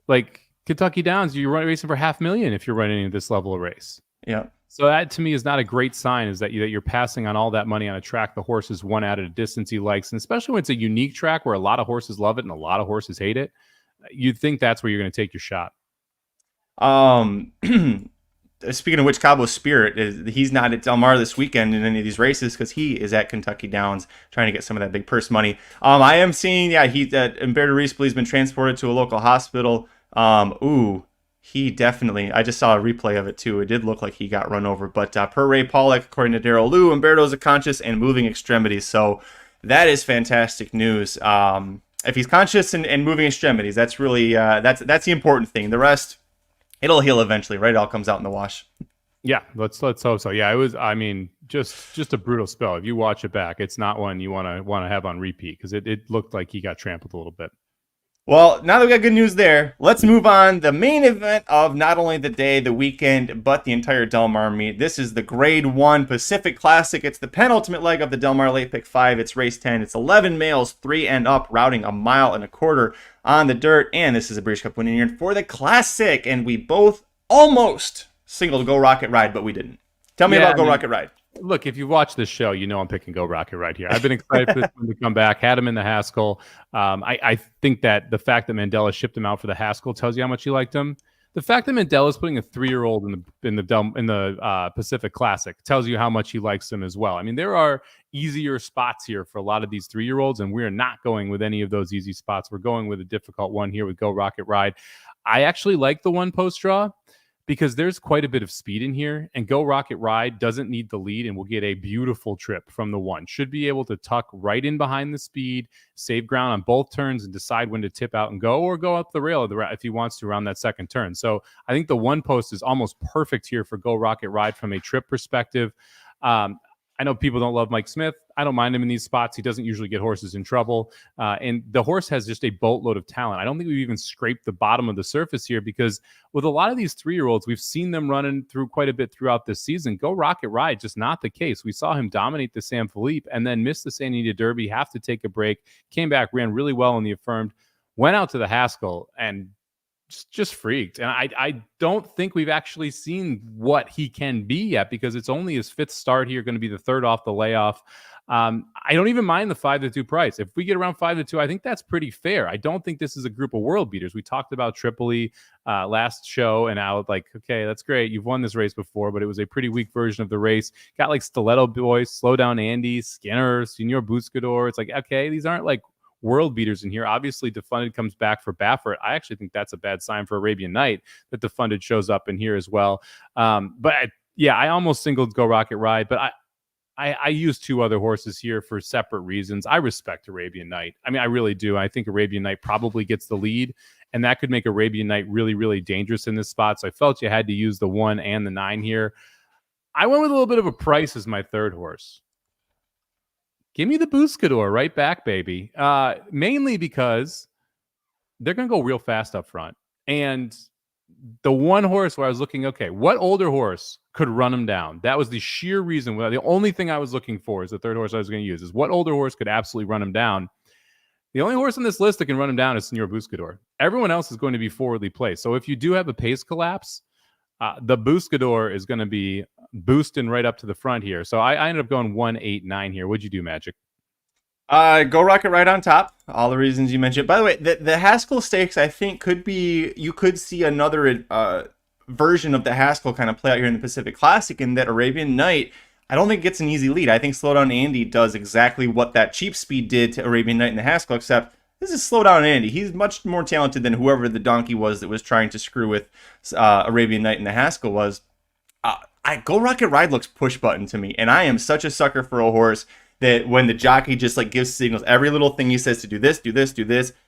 Like, Kentucky Downs, you're racing for $500,000 if you're running this level of race. Yeah. So that to me is not a great sign. Is that you're passing on all that money on a track the horse has won at a distance he likes, and especially when it's a unique track where a lot of horses love it and a lot of horses hate it. You'd think that's where you're going to take your shot. Speaking of which, Cabo Spirit he's not at Del Mar this weekend in any of these races because he is at Kentucky Downs trying to get some of that big purse money. I am seeing Humberto Reese believes been transported to a local hospital. He definitely, I just saw a replay of it too. It did look like he got run over, but per Ray Pollock, according to Daryl Lou, Humberto's a conscious and moving extremities. So that is fantastic news. If he's conscious and moving extremities, that's really that's the important thing. The rest, it'll heal eventually, right? It all comes out in the wash. Yeah, let's hope so. Yeah, it was. I mean, just a brutal spell. If you watch it back, it's not one you want to have on repeat because it looked like he got trampled a little bit. Well, now that we got good news there, let's move on. The main event of not only the day, the weekend, but the entire Del Mar meet. This is the Grade 1 Pacific Classic. It's the penultimate leg of the Del Mar Late Pick 5. It's race 10. It's 11 males, 3 and up, routing 1.25 miles on the dirt. And this is a Breeders' Cup winning year for the Classic. And we both almost singled Go Rocket Ride, but we didn't. Tell me about Go Rocket Ride. Look, if you watch this show, you know I'm picking Go Rocket right here. I've been excited for this one to come back. Had him in the Haskell. I think that the fact that Mandela shipped him out for the Haskell tells you how much he liked him. The fact that Mandela is putting a 3-year-old in the Pacific Classic tells you how much he likes him as well. I mean, there are easier spots here for a lot of these 3-year-olds, and we're not going with any of those easy spots. We're going with a difficult one here with Go Rocket Ride. I actually like the one post draw, because there's quite a bit of speed in here, and Go Rocket Ride doesn't need the lead and will get a beautiful trip from the one. Should be able to tuck right in behind the speed, save ground on both turns, and decide when to tip out and go, or go up the rail if he wants to around that second turn. So I think the one post is almost perfect here for Go Rocket Ride from a trip perspective. I know people don't love Mike Smith. I don't mind him in these spots. He doesn't usually get horses in trouble. And the horse has just a boatload of talent. I don't think we've even scraped the bottom of the surface here, because with a lot of these 3-year-olds, we've seen them running through quite a bit throughout this season. Go Rocket Ride, just not the case. We saw him dominate the San Felipe and then miss the San Anita Derby, have to take a break, came back, ran really well in the Affirmed, went out to the Haskell and just freaked. And I don't think we've actually seen what he can be yet, because it's only his 5th start here, going to be the 3rd off the layoff. I don't even mind the 5-2 price. If we get around 5-2, I think that's pretty fair. I don't think this is a group of world beaters. We talked about Tripoli last show, and I was like, okay, that's great. You've won this race before, but it was a pretty weak version of the race. Got like Stiletto Boys, Slow Down Andy, Skinner, Senor Buscador. It's like, okay, these aren't like world beaters in here. Obviously, Defunded comes back for Baffert. I actually think that's a bad sign for Arabian Night that Defunded shows up in here as well. I almost singled Go Rocket Ride, but I used 2 other horses here for separate reasons. I respect Arabian Night. I mean, I really do. I think Arabian Night probably gets the lead, and that could make Arabian Night really, really dangerous in this spot. So I felt you had to use the 1 and the 9 here. I went with a little bit of a price as my 3rd horse. Give me the Buscador right back, baby. Mainly because they're going to go real fast up front. And the one horse where I was looking, okay, what older horse could run him down? That was the sheer reason. The only thing I was looking for is the 3rd horse I was going to use is what older horse could absolutely run him down. The only horse on this list that can run him down is Senor Buscador. Everyone else is going to be forwardly placed. So if you do have a pace collapse, the Buscador is going to be boosting right up to the front here. So I ended up going 1, 8, 9 here. What'd you do, Magic? Go Rocket Ride on top. All the reasons you mentioned. By the way, the Haskell Stakes, I think, you could see another version of the Haskell kind of play out here in the Pacific Classic, in that Arabian Night, I don't think gets an easy lead. I think Slow Down Andy does exactly what that Cheap Speed did to Arabian Night in the Haskell, except this is Slow Down Andy. He's much more talented than whoever the donkey was that was trying to screw with Arabian Night in the Haskell was. Go Rocket Ride looks push button to me, and I am such a sucker for a horse that when the jockey just like gives signals, every little thing he says to do this,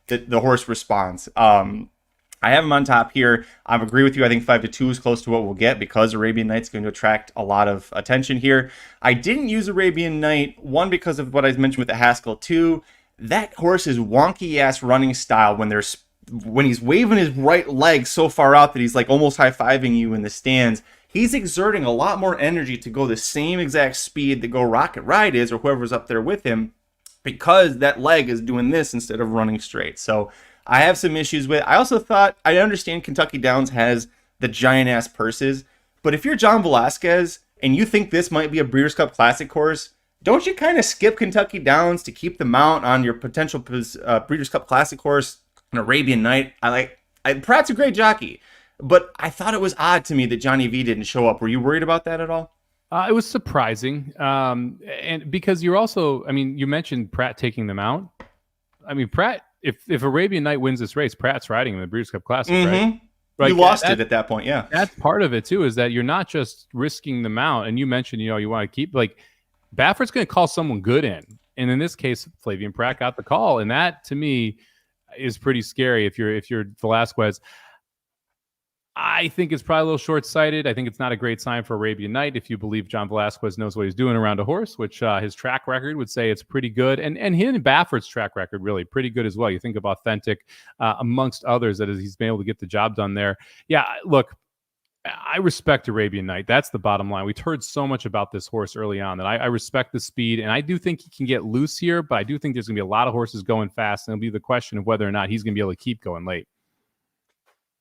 that the horse responds. I have him on top here. I agree with you. I think 5-2 is close to what we'll get, because Arabian Night's going to attract a lot of attention here. I didn't use Arabian Night, 1, because of what I mentioned with the Haskell, 2, that horse's wonky ass running style when he's waving his right leg so far out that he's like almost high-fiving you in the stands. He's exerting a lot more energy to go the same exact speed that Go Rocket Ride is, or whoever's up there with him, because that leg is doing this instead of running straight. So I have some issues with it. I also thought, I understand Kentucky Downs has the giant ass purses, but if you're John Velasquez and you think this might be a Breeders' Cup Classic course, don't you kind of skip Kentucky Downs to keep the mount on your potential Breeders' Cup Classic course, an Arabian Night? Pratt's a great jockey, but I thought it was odd to me that Johnny V didn't show up. Were you worried about that at all? It was surprising. And because you're also, I mean, you mentioned Pratt taking them out. I mean, Pratt, if Arabian Night wins this race, Pratt's riding in the Breeders' Cup Classic, right? You lost it at that point, yeah. That's part of it, too, is that you're not just risking them out. And you mentioned, you want to keep, Baffert's going to call someone good in. And in this case, Flavian Pratt got the call. And that, to me, is pretty scary if you're Velasquez. I think it's probably a little short-sighted. I think it's not a great sign for Arabian Night if you believe John Velasquez knows what he's doing around a horse, which his track record would say it's pretty good. And him and Baffert's track record really pretty good as well. You think of Authentic amongst others that he's been able to get the job done there. Yeah, look, I respect Arabian Night. That's the bottom line. We've heard so much about this horse early on that I respect the speed, and I do think he can get loose here, but I do think there's going to be a lot of horses going fast, and it'll be the question of whether or not he's going to be able to keep going late.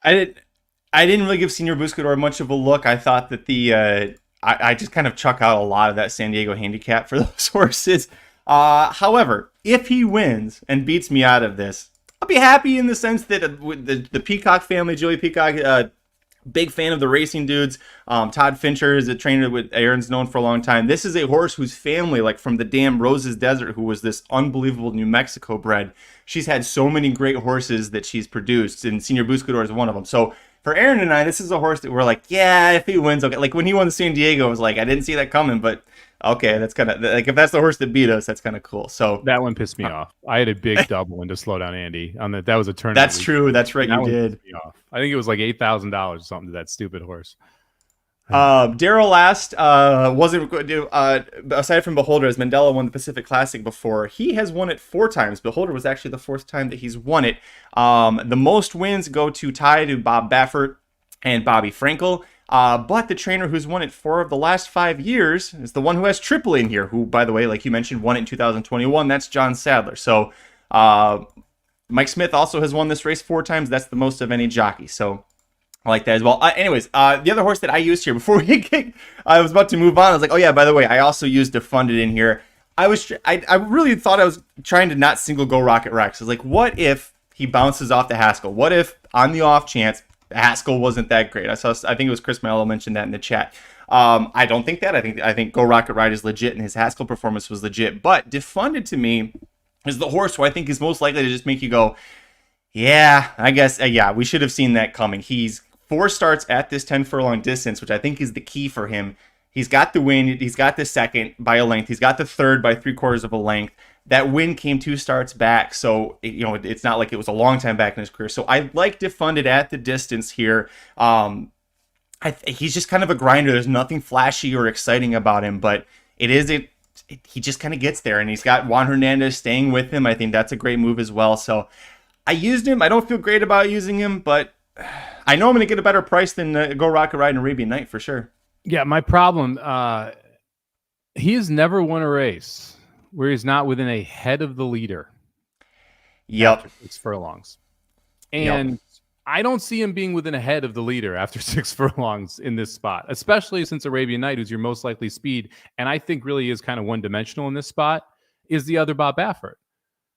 I didn't really give Senior Buscador much of a look. I thought that I just kind of chuck out a lot of that San Diego handicap for those horses. However, if he wins and beats me out of this, I'll be happy in the sense that the Peacock family, Joey Peacock, big fan of the racing dudes. Todd Fincher is a trainer with Aaron's known for a long time. This is a horse whose family, like from the damn Roses Desert, who was this unbelievable New Mexico bred. She's had so many great horses that she's produced, and Senior Buscador is one of them. So for Aaron and I, this is a horse that we're like, yeah, if he wins, okay. Like when he won San Diego, I was like, I didn't see that coming, but okay, that's kind of like if that's the horse that beat us, that's kind of cool. So that one pissed me off. I had a big double in to slow down Andy on that. That was a tournament. That's true. That's right. You did. I think it was like $8,000 or something to that stupid horse. Daryl last wasn't aside from Beholder, as Mandela won the Pacific Classic before, he has won it 4 times. Beholder was actually the 4th time that he's won it. The most wins go tied to Bob Baffert and Bobby Frankel. But the trainer who's won it 4 of the last 5 years is the one who has triple in here, who, by the way, like you mentioned, won it in 2021. That's John Sadler. So Mike Smith also has won this race 4 times. That's the most of any jockey. So I like that as well. Anyways, the other horse that I used here before I was about to move on. I was like, oh yeah, by the way, I also used Defunded in here. I really thought I was trying to not single go Rocket Rex. I was like, what if he bounces off the Haskell? What if on the off chance Haskell wasn't that great? I think it was Chris Mello mentioned that in the chat. I don't think that. I think Go Rocket Ride is legit and his Haskell performance was legit. But Defunded to me is the horse who I think is most likely to just make you go, yeah, I guess, yeah, we should have seen that coming. He's 4 starts at this 10 furlong distance, which I think is the key for him. He's got the win. He's got the second by a length. He's got the third by 3/4 of a length. That win came 2 starts back, so it's not like it was a long time back in his career. So I like Defunded at the distance here. He's just kind of a grinder. There's nothing flashy or exciting about him, but he just kind of gets there, and he's got Juan Hernandez staying with him. I think that's a great move as well. So I used him. I don't feel great about using him, but I know I'm going to get a better price than Go Rocket Ride and Arabian Night for sure. Yeah, my problem, he has never won a race where he's not within a head of the leader. Yep. 6 furlongs. And I don't see him being within a head of the leader after 6 furlongs in this spot, especially since Arabian Night, who's your most likely speed, and I think really is kind of one-dimensional in this spot, is the other Bob Baffert.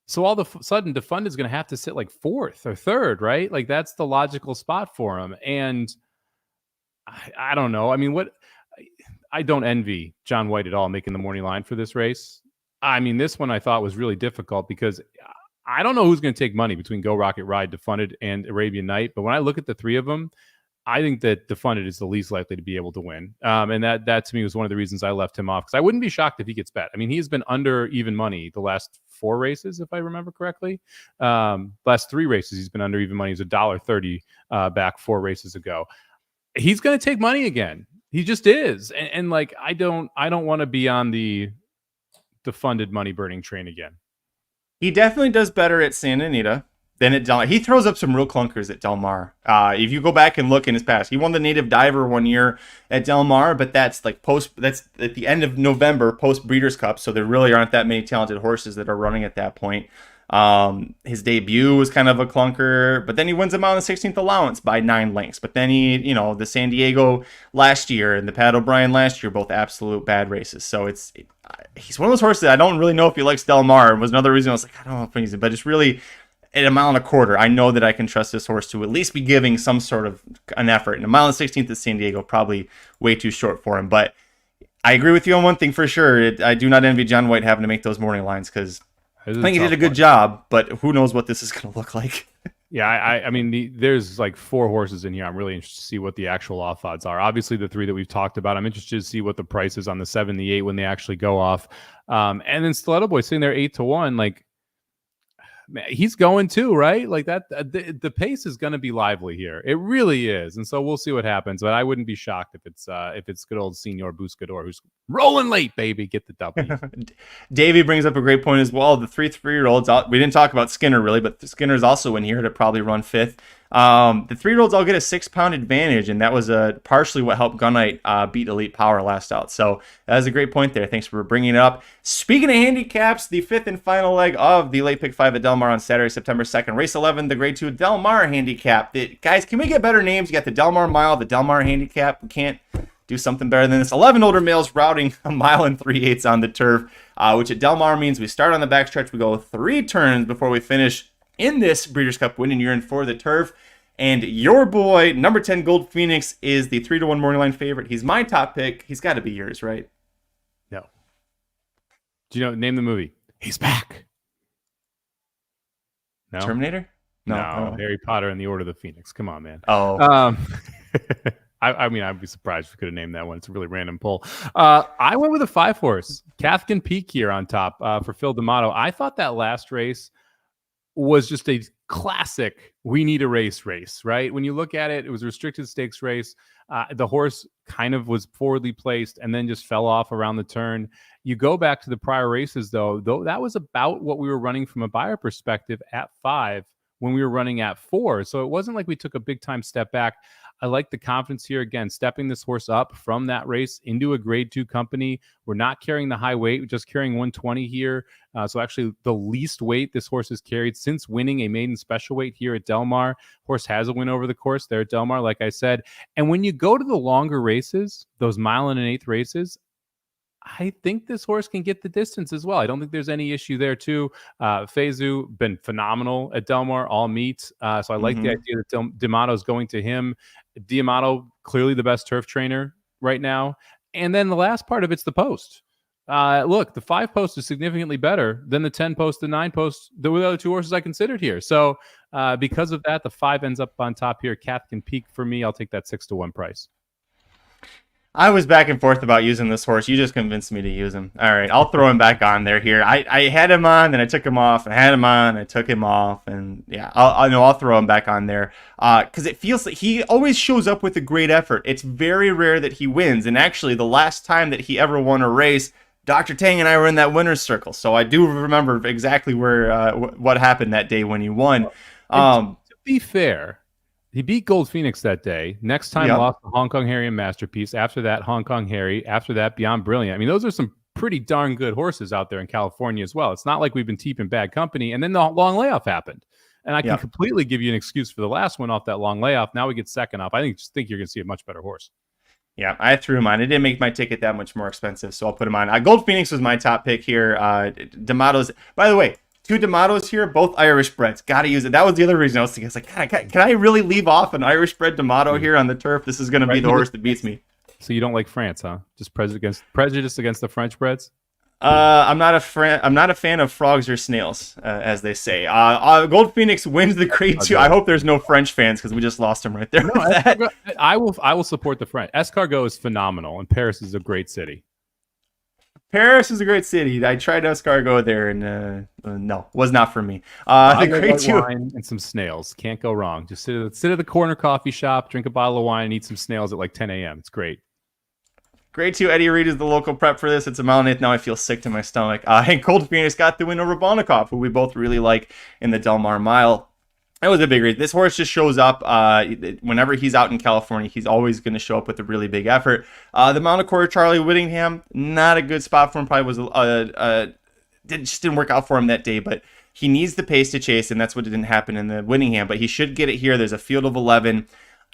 So all of a sudden, Defunded is going to have to sit like 4th or 3rd, right? Like that's the logical spot for him. And I don't know. I mean, I don't envy John White at all making the morning line for this race. I mean, this one I thought was really difficult because I don't know who's going to take money between Go Rocket Ride, Defunded, and Arabian Night. But when I look at the 3 of them, I think that Defunded is the least likely to be able to win. And that to me was one of the reasons I left him off, because I wouldn't be shocked if he gets bet. I mean, he's been under even money the last 4 races, if I remember correctly. Last 3 races, he's been under even money. He's $1.30 back 4 races ago. He's going to take money again. He just is. And like, I don't want to be on the Defunded money burning train again. He definitely does better at Santa Anita than at Del Mar. He throws up some real clunkers at Del Mar. If you go back and look in his past, he won the Native Diver 1 year at Del Mar, but that's at the end of November, post Breeders' Cup, so there really aren't that many talented horses that are running at that point. His debut was kind of a clunker, but then he wins a mile and 16th allowance by 9 lengths. But then the San Diego last year and the Pat O'Brien last year, both absolute bad races. So he's one of those horses that I don't really know if he likes Del Mar. It was another reason I was like, I don't know if he's, but it's really at a mile and a quarter. I know that I can trust this horse to at least be giving some sort of an effort. And a mile and 16th at San Diego, probably way too short for him. But I agree with you on one thing for sure. I do not envy John White having to make those morning lines, because I think he did a good job, but who knows what this is going to look like. Yeah, I mean, there's like 4 horses in here. I'm really interested to see what the actual off odds are. Obviously, the 3 that we've talked about. I'm interested to see what the price is on the 7, the 8 when they actually go off. And then Stiletto Boy sitting there 8-1. Like, Man, he's going too, right? Like that, the pace is going to be lively here. It really is, and so we'll see what happens. But I wouldn't be shocked if it's good old Senor Buscador who's rolling late, baby. Get the W. Davey brings up a great point as well. The 3-3-year-olds. We didn't talk about Skinner really, but Skinner's also in here to probably run fifth. The 3-year-olds all get a 6-pound advantage, and that was partially what helped Gunite beat Elite Power last out. So that was a great point there. Thanks for bringing it up. Speaking of handicaps, the fifth and final leg of the Late Pick 5 at Del Mar on Saturday, September 2nd. Race 11, the Grade 2 Del Mar Handicap. Guys, can we get better names? You got the Del Mar Mile, the Del Mar Handicap. We can't do something better than this. 11 older males routing a mile and 3/8 on the turf, which at Del Mar means we start on the backstretch. We go 3 turns before we finish in this Breeders' Cup winning urine for the turf. And your boy, number 10 Gold Phoenix, is the 3-1 morning line favorite. He's my top pick. He's got to be yours, right? No. Do you know? Name the movie. He's back. No. Terminator? No. Harry Potter and the Order of the Phoenix. Come on, man. Oh. I mean, I'd be surprised if we could have named that one. It's a really random pull. I went with a 5-horse. Cathkin Peak here on top for Phil D'Amato. I thought that last race was just a classic we need a race, right? When you look at it, it was a restricted stakes race. The horse kind of was forwardly placed and then just fell off around the turn. You go back to the prior races, though that was about what we were running from a buyer perspective at 5 when we were running at 4. So it wasn't like we took a big time step back. I like the confidence here. Again, stepping this horse up from that race into a grade 2 company. We're not carrying the high weight, we're just carrying 120 here. So actually the least weight this horse has carried since winning a maiden special weight here at Del Mar. Horse has a win over the course there at Del Mar, like I said. And when you go to the longer races, those 1.125 mile races, I think this horse can get the distance as well. I don't think there's any issue there too. Feizu been phenomenal at Del Mar, all meets. So I like the idea that D'Amato's going to him. D'Amato, clearly the best turf trainer right now. And then the last part of it's the post. Look, the 5 post is significantly better than the 10 post, the 9 post, the other 2 horses I considered here. So because of that, the 5 ends up on top here. Cathkin Peak for me. I'll take that 6-1 price. I was back and forth about using this horse. You just convinced me to use him. All right, I'll throw him back on there here. I had him on, then I took him off. I had him on, I took him off, and yeah, I'll throw him back on there because it feels like he always shows up with a great effort. It's very rare that he wins, and actually, the last time that he ever won a race, Dr. Tang and I were in that winner's circle, so I do remember exactly where what happened that day when he won. To be fair, he beat Gold Phoenix that day. Next time, lost to Hong Kong Harry and Masterpiece. After that, Hong Kong Harry. After that, Beyond Brilliant. I mean, those are some pretty darn good horses out there in California as well. It's not like we've been keeping bad company. And then the long layoff happened. And I can completely give you an excuse for the last one off that long layoff. Now we get second off. I think you're going to see a much better horse. Yeah, I threw him on. It didn't make my ticket that much more expensive, so I'll put him on. Gold Phoenix was my top pick here. D'Amato's, by the way, 2 D'Amatos here, both Irish breds. Got to use it. That was the other reason I was thinking. It's like, God, can I really leave off an Irish bred D'Amato here on the turf? This is going to be the horse that beats me. So you don't like France, huh? Just prejudice against the French breds? I'm not a fan of frogs or snails, as they say. Gold Phoenix wins the grade 2. I hope there's no French fans because we just lost him right there. No, I will support the French. Escargot is phenomenal, and Paris is a great city. Paris is a great city. I tried escargot there, and no, was not for me. The grade 2 wine and some snails. Can't go wrong. Just sit at the corner coffee shop, drink a bottle of wine, and eat some snails at like 10 a.m. It's great. Grade 2, Eddie Reed is the local prep for this. It's a mile and 1/8. Now I feel sick to my stomach. And Gold Phoenix got the win over Bonikov, who we both really like in the Del Mar Mile. That was a big race. This horse just shows up whenever he's out in California. He's always going to show up with a really big effort. The Mount Quarter Charlie Whittingham, not a good spot for him. Probably was just didn't work out for him that day. But he needs the pace to chase, and that's what didn't happen in the Whittingham. But he should get it here. There's a field of 11.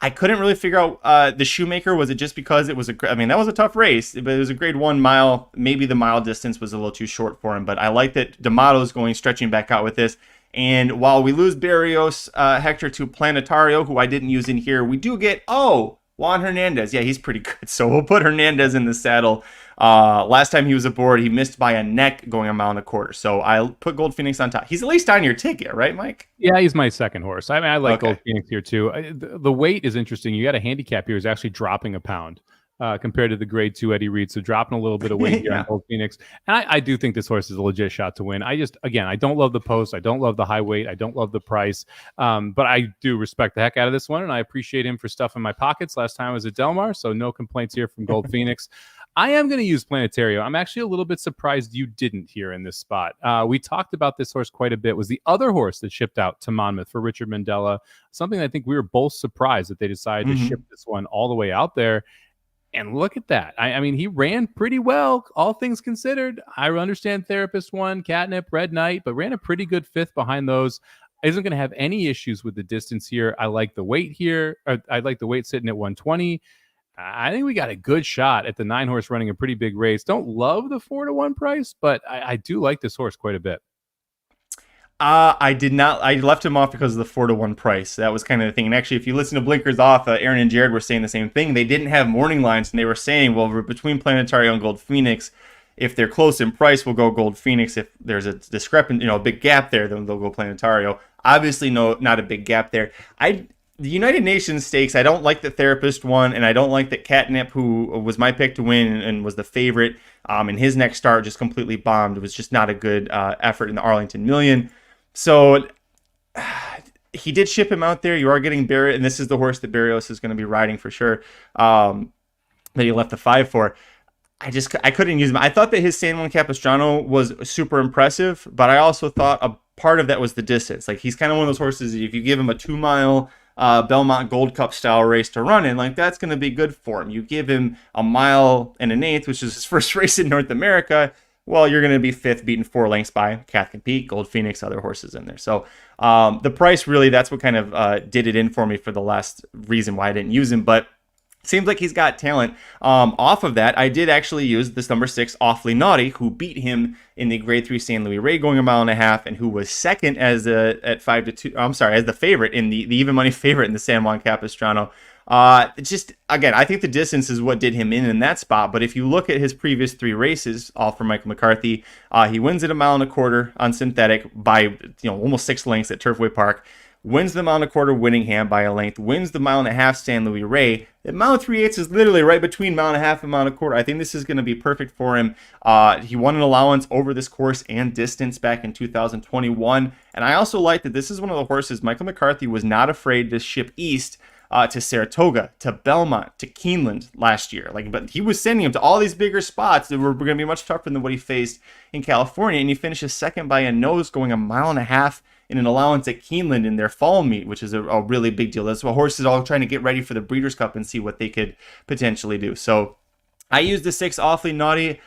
I couldn't really figure out the Shoemaker. Was it just because it was that was a tough race, but it was a grade 1 mile. Maybe the mile distance was a little too short for him. But I like that D'Amato's stretching back out with this. And while we lose Barrios Hector to Planetario, who I didn't use in here, we do get, Juan Hernandez. Yeah, he's pretty good. So we'll put Hernandez in the saddle. Last time he was aboard, he missed by a neck going 1.25 miles. So I put Gold Phoenix on top. He's at least on your ticket, right, Mike? Yeah, he's my second horse. I like Gold Phoenix here too. The weight is interesting. You got a handicap here is actually dropping a pound. compared to the grade 2 Eddie Reed. So dropping a little bit of weight here on Gold Phoenix. And I do think this horse is a legit shot to win. I don't love the post. I don't love the high weight. I don't love the price. But I do respect the heck out of this one. And I appreciate him for stuff in my pockets last time I was at Del Mar. So no complaints here from Gold Phoenix. I am going to use Planetario. I'm actually a little bit surprised you didn't here in this spot. We talked about this horse quite a bit. It was the other horse that shipped out to Monmouth for Richard Mandela. Something I think we were both surprised that they decided to ship this one all the way out there. And look at that. I mean, he ran pretty well, all things considered. I understand Therapist won, Catnip, Red Knight, but ran a pretty good fifth behind those. Isn't going to have any issues with the distance here. I like the weight here. I like the weight sitting at 120. I think we got a good shot at the 9-horse running a pretty big race. Don't love the 4-1 price, but I do like this horse quite a bit. I did not. I left him off because of the 4-1 price. That was kind of the thing. And actually, if you listen to Blinkers Off, Aaron and Jared were saying the same thing. They didn't have morning lines, and they were saying, well, between Planetario and Gold Phoenix, if they're close in price, we'll go Gold Phoenix. If there's a discrepant, a big gap there, then they'll go Planetario. Obviously, no, not a big gap there. The United Nations Stakes, I don't like the Therapist one, and I don't like that Catnip, who was my pick to win and was the favorite, and his next start just completely bombed. It was just not a good effort in the Arlington Million. So he did ship him out there. You are getting Barrios, and this is the horse that Barrios is going to be riding for sure, that he left the 5 for. I couldn't use him. I thought that his San Juan Capistrano was super impressive, but I also thought a part of that was the distance. Like, he's kind of one of those horses, if you give him a 2-mile Belmont Gold Cup style race to run in, like, that's going to be good for him. You give him a 1.1 miles, which is his first race in North America, well, you're going to be 5th, beaten 4 lengths by Cath Compete, Gold Phoenix, other horses in there. So the price, really, that's what kind of did it in for me for the last reason why I didn't use him. But seems like he's got talent. Off of that, I did actually use this number 6, Awfully Naughty, who beat him in the Grade 3 San Luis Rey going 1.5 miles, and who was second as at 5-2. I'm sorry, as the favorite in the even money favorite in the San Juan Capistrano. Just again, I think the distance is what did him in that spot. But if you look at his previous 3 races, all for Michael McCarthy, he wins at 1.25 miles on synthetic by almost 6 lengths at Turfway Park. Wins the 1.25 miles Winningham by a length. Wins the 1.5 miles San Luis Rey. The 1 3/8 is literally right between 1.5 miles and 1.25 miles. I think this is going to be perfect for him. He won an allowance over this course and distance back in 2021. And I also like that this is one of the horses Michael McCarthy was not afraid to ship east to Saratoga, to Belmont, to Keeneland last year. But he was sending him to all these bigger spots that were going to be much tougher than what he faced in California. And he finishes second by a nose, going 1.5 miles in an allowance at Keeneland in their fall meet, which is a really big deal. That's what horses all trying to get ready for the Breeders' Cup and see what they could potentially do. So I used the 6, Awfully Naughty.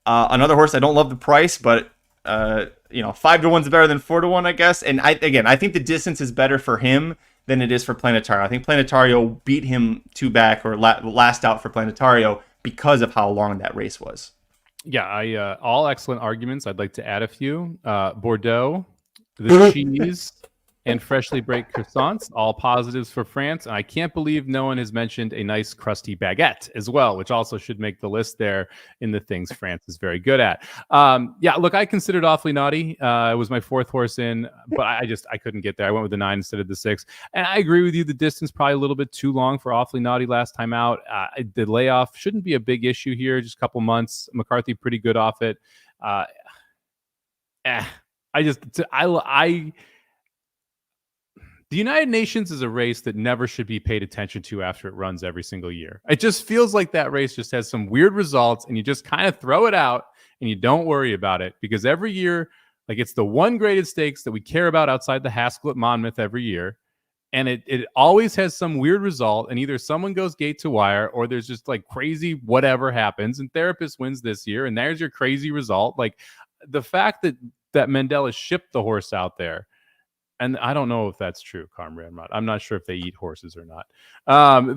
Another horse, I don't love the price, but 5-1 is better than 4-1, I guess. And I think the distance is better for him than it is for Planetario. I think Planetario beat him 2 back, or last out for Planetario, because of how long that race was. Yeah, all excellent arguments. I'd like to add a few. Bordeaux, the cheese, and freshly baked croissants, all positives for France. And I can't believe no one has mentioned a nice crusty baguette as well, which also should make the list there in the things France is very good at. Look, I considered Awfully Naughty. It was my 4th horse in, but I couldn't get there. I went with the 9 instead of the 6. And I agree with you. The distance probably a little bit too long for Awfully Naughty last time out. The layoff shouldn't be a big issue here. Just a couple months. McCarthy pretty good off it. The United Nations is a race that never should be paid attention to after it runs every single year. It just feels like that race just has some weird results, and you just kind of throw it out and you don't worry about it, because every year, it's the one graded stakes that we care about outside the Haskell at Monmouth every year. And it always has some weird result, and either someone goes gate to wire, or there's just crazy whatever happens, and Therapist wins this year, and there's your crazy result. The fact that Mandela shipped the horse out there, and I don't know if that's true, Comrade. I'm not sure if they eat horses or not.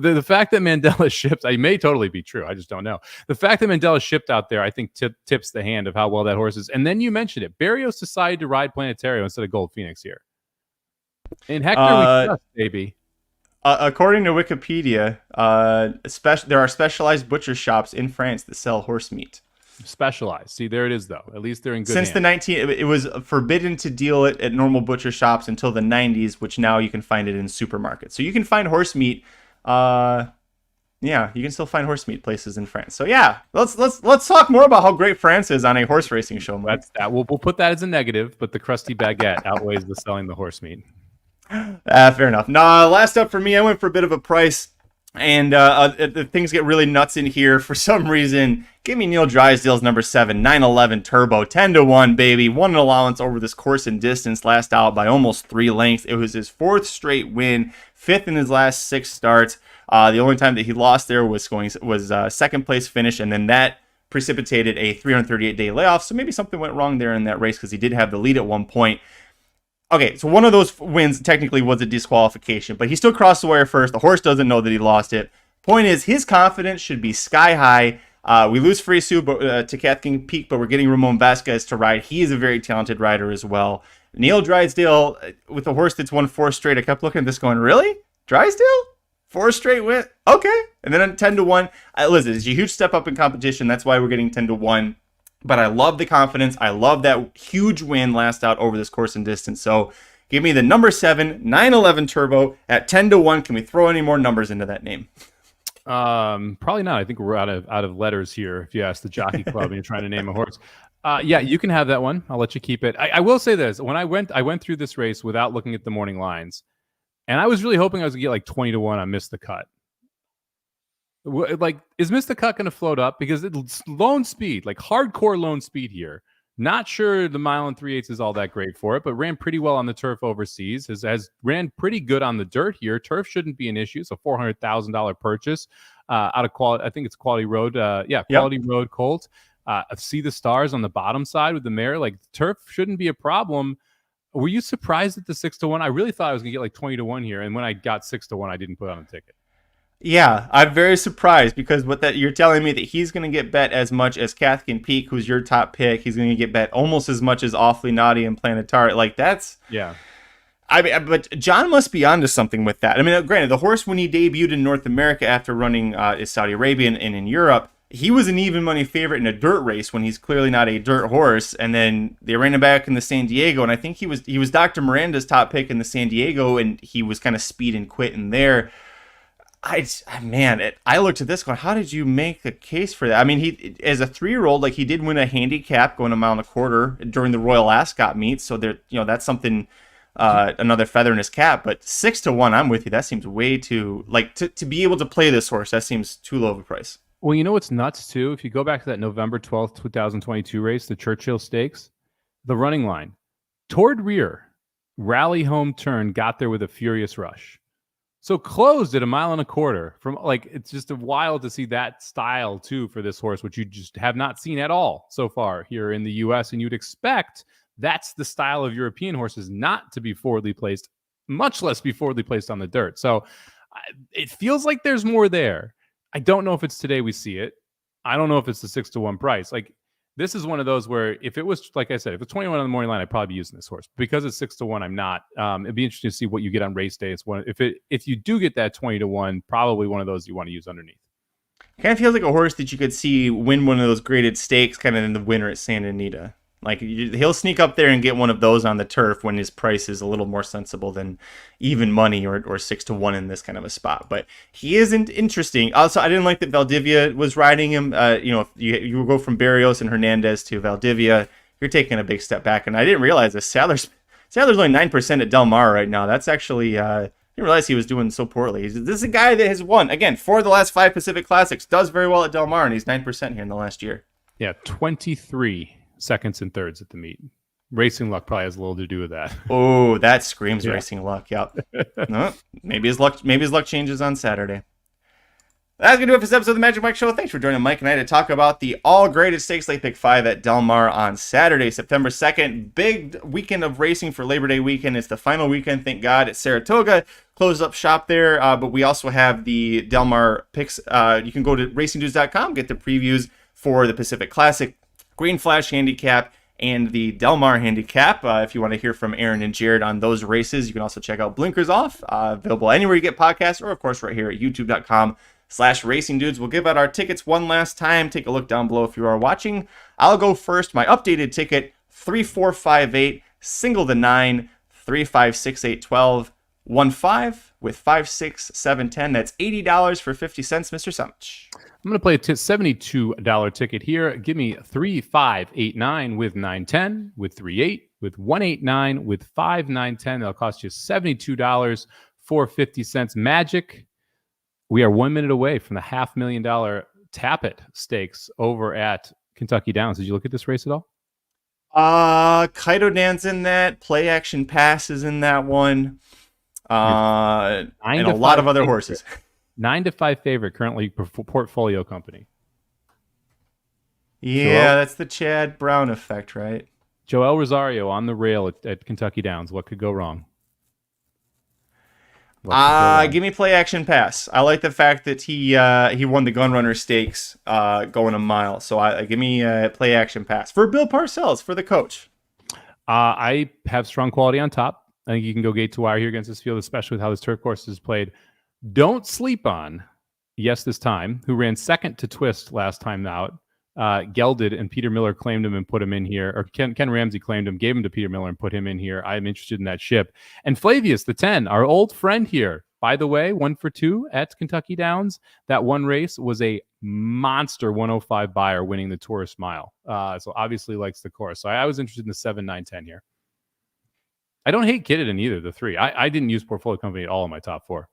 The fact that Mandela shipped, it may totally be true. I just don't know. The fact that Mandela shipped out there, I think tips the hand of how well that horse is. And then you mentioned it. Barrios decided to ride Planetario instead of Gold Phoenix here. And Hector, we trust, baby. According to Wikipedia, there are specialized butcher shops in France that sell horse meat. Specialized. See, there it is, though. At least they're in good hands. It was forbidden to deal it at normal butcher shops until the 90s, which now you can find it in supermarkets. So you can find horse meat Yeah, you can still find horse meat places in France. So yeah, let's talk more about how great France is on a horse racing show, Mike. That's that. We'll put that as a negative, but the crusty baguette outweighs the selling the horse meat. Fair enough. Nah, last up for me, I went for a bit of a price, and things get really nuts in here for some reason. Give me Neil Drysdale's number 7, 911 Turbo, 10-1, baby. Won an allowance over this course and distance, last out by almost 3 lengths. It was his 4th straight win, 5th in his last 6 starts. The only time that he lost there was second place finish, and then that precipitated a 338-day layoff. So maybe something went wrong there in that race because he did have the lead at one point. Okay, so one of those wins technically was a disqualification, but he still crossed the wire first. The horse doesn't know that he lost it. Point is, his confidence should be sky high. We lose Frisu to Kathleen Peak, but we're getting Ramon Vasquez to ride. He is a very talented rider as well. Neil Drysdale, with a horse that's won 4 straight, I kept looking at this going, really? Drysdale? 4 straight win? Okay. And then 10-1. Listen, it's a huge step up in competition. That's why we're getting 10-1. But I love the confidence. I love that huge win last out over this course and distance. So give me the number 7, 911 Turbo at 10-1. Can we throw any more numbers into that name? Probably not. I think we're out of letters here. If you ask the Jockey Club and you're trying to name a horse, yeah, you can have that one. I'll let you keep it. I will say this: when I went through this race without looking at the morning lines, and I was really hoping I was gonna get like 20-1 on Miss the Cut. Like, is Miss the Cut going to float up? Because it's lone speed, like hardcore lone speed here. Not sure the 1 3/8 is all that great for it, but ran pretty well on the turf overseas. Has ran pretty good on the dirt here. Turf shouldn't be an issue. It's a $400,000 purchase out of quality. I think it's Quality Road. Quality Road Colt. See the stars on the bottom side with the mare. Like, turf shouldn't be a problem. Were you surprised at the 6-1? I really thought I was going to get like 20-1 here, and when I got 6-1, I didn't put on a ticket. Yeah, I'm very surprised because you're telling me that he's going to get bet as much as Kathleen Peak, who's your top pick. He's going to get bet almost as much as Awfully Naughty and Planetary. Like, that's... Yeah. But John must be onto something with that. I mean, granted, the horse, when he debuted in North America after running Saudi Arabia and in Europe, he was an even money favorite in a dirt race when he's clearly not a dirt horse. And then they ran him back in the San Diego, and I think he was Dr. Miranda's top pick in the San Diego, and he was kind of speed and quit in there. I looked at this going, how did you make the case for that? I mean, he, as a 3-year-old, like, he did win a handicap going 1.25 miles during the Royal Ascot meet. So there, that's something, another feather in his cap. But 6-1, I'm with you. That seems way too, like, to be able to play this horse, that seems too low of a price. Well, you know what's nuts too? If you go back to that November 12th, 2022 race, the Churchill Stakes, the running line, toward rear, rally home turn, got there with a furious rush. So closed at 1.25 miles from, like, it's just wild to see that style too for this horse, which you just have not seen at all so far here in the U.S. And you'd expect that's the style of European horses not to be forwardly placed, much less be forwardly placed on the dirt. So it feels like there's more there. I don't know if it's today we see it. I don't know if it's the 6-1 price. Like, this is one of those where if it was, like I said, if it was 21 on the morning line, I'd probably be using this horse. Because it's 6-1, I'm not. It'd be interesting to see what you get on race day. It's one, if you do get that 20-1, probably one of those you want to use underneath. Kind of feels like a horse that you could see win one of those graded stakes kind of in the winter at Santa Anita. Like, he'll sneak up there and get one of those on the turf when his price is a little more sensible than even money or 6-1 in this kind of a spot. But he isn't interesting. Also, I didn't like that Valdivia was riding him. If you go from Barrios and Hernandez to Valdivia, you're taking a big step back. And I didn't realize this. Sadler's only 9% at Del Mar right now. That's actually... I didn't realize he was doing so poorly. This is a guy that has won, again, 4 of the last 5 Pacific Classics, does very well at Del Mar, and he's 9% here in the last year. Yeah, 23 seconds and thirds at the meet. Racing luck probably has a little to do with that. Oh, that screams racing luck. Yep. No, maybe his luck changes on Saturday. That's going to do it for this episode of the Magic Mike Show. Thanks for joining Mike and I to talk about the all-graded stakes late pick 5 at Del Mar on Saturday, September 2nd. Big weekend of racing for Labor Day weekend. It's the final weekend, thank God, at Saratoga. Closed up shop there, but we also have the Del Mar picks. You can go to racingdudes.com, get the previews for the Pacific Classic, Green Flash Handicap, and the Del Mar Handicap. If you want to hear from Aaron and Jared on those races, you can also check out Blinkers Off, available anywhere you get podcasts, or of course right here at youtube.com/racingdudes. We'll give out our tickets one last time. Take a look down below if you are watching. I'll go first. My updated ticket, 3458, single to 9, 356812, 1-5 with 5, 6, 7, 10. That's $80 for 50 cents, Mr. Somich. I'm going to play a $72 ticket here. Give me 3, 5, 8, 9 with 9, 10 with 3, 8 with 1, 8, 9 with 5, 9, 10. That'll cost you $72 for 50 cents. Magic. We are 1 minute away from the $500,000 Tappet stakes over at Kentucky Downs. Did you look at this race at all? Kaido Dan's in that. Play Action Pass is in that one. And a lot of other horses. 9-5 favorite currently portfolio company. Yeah, that's the Chad Brown effect, right? Joel Rosario on the rail at Kentucky Downs. What could go wrong? Give me Play Action Pass. I like the fact that he won the Gun Runner Stakes going a mile. So give me Play Action Pass for Bill Parcells, for the coach. I have strong quality on top. I think you can go gate to wire here against this field, especially with how this turf course is played. Don't sleep on Yes This Time, who ran second to Twist last time out. Gelded and Peter Miller claimed him and put him in here, or Ken Ramsey claimed him, gave him to Peter Miller and put him in here. I'm interested in that ship. And Flavius, the 10, our old friend here, by the way, 1 for 2 at Kentucky Downs. That one race was a monster 105 buyer winning the Tourist Mile. So obviously likes the course. So I was interested in the 7, 9, 10 here. I don't hate Kidded in either of the three. I didn't use portfolio company at all in my top 4.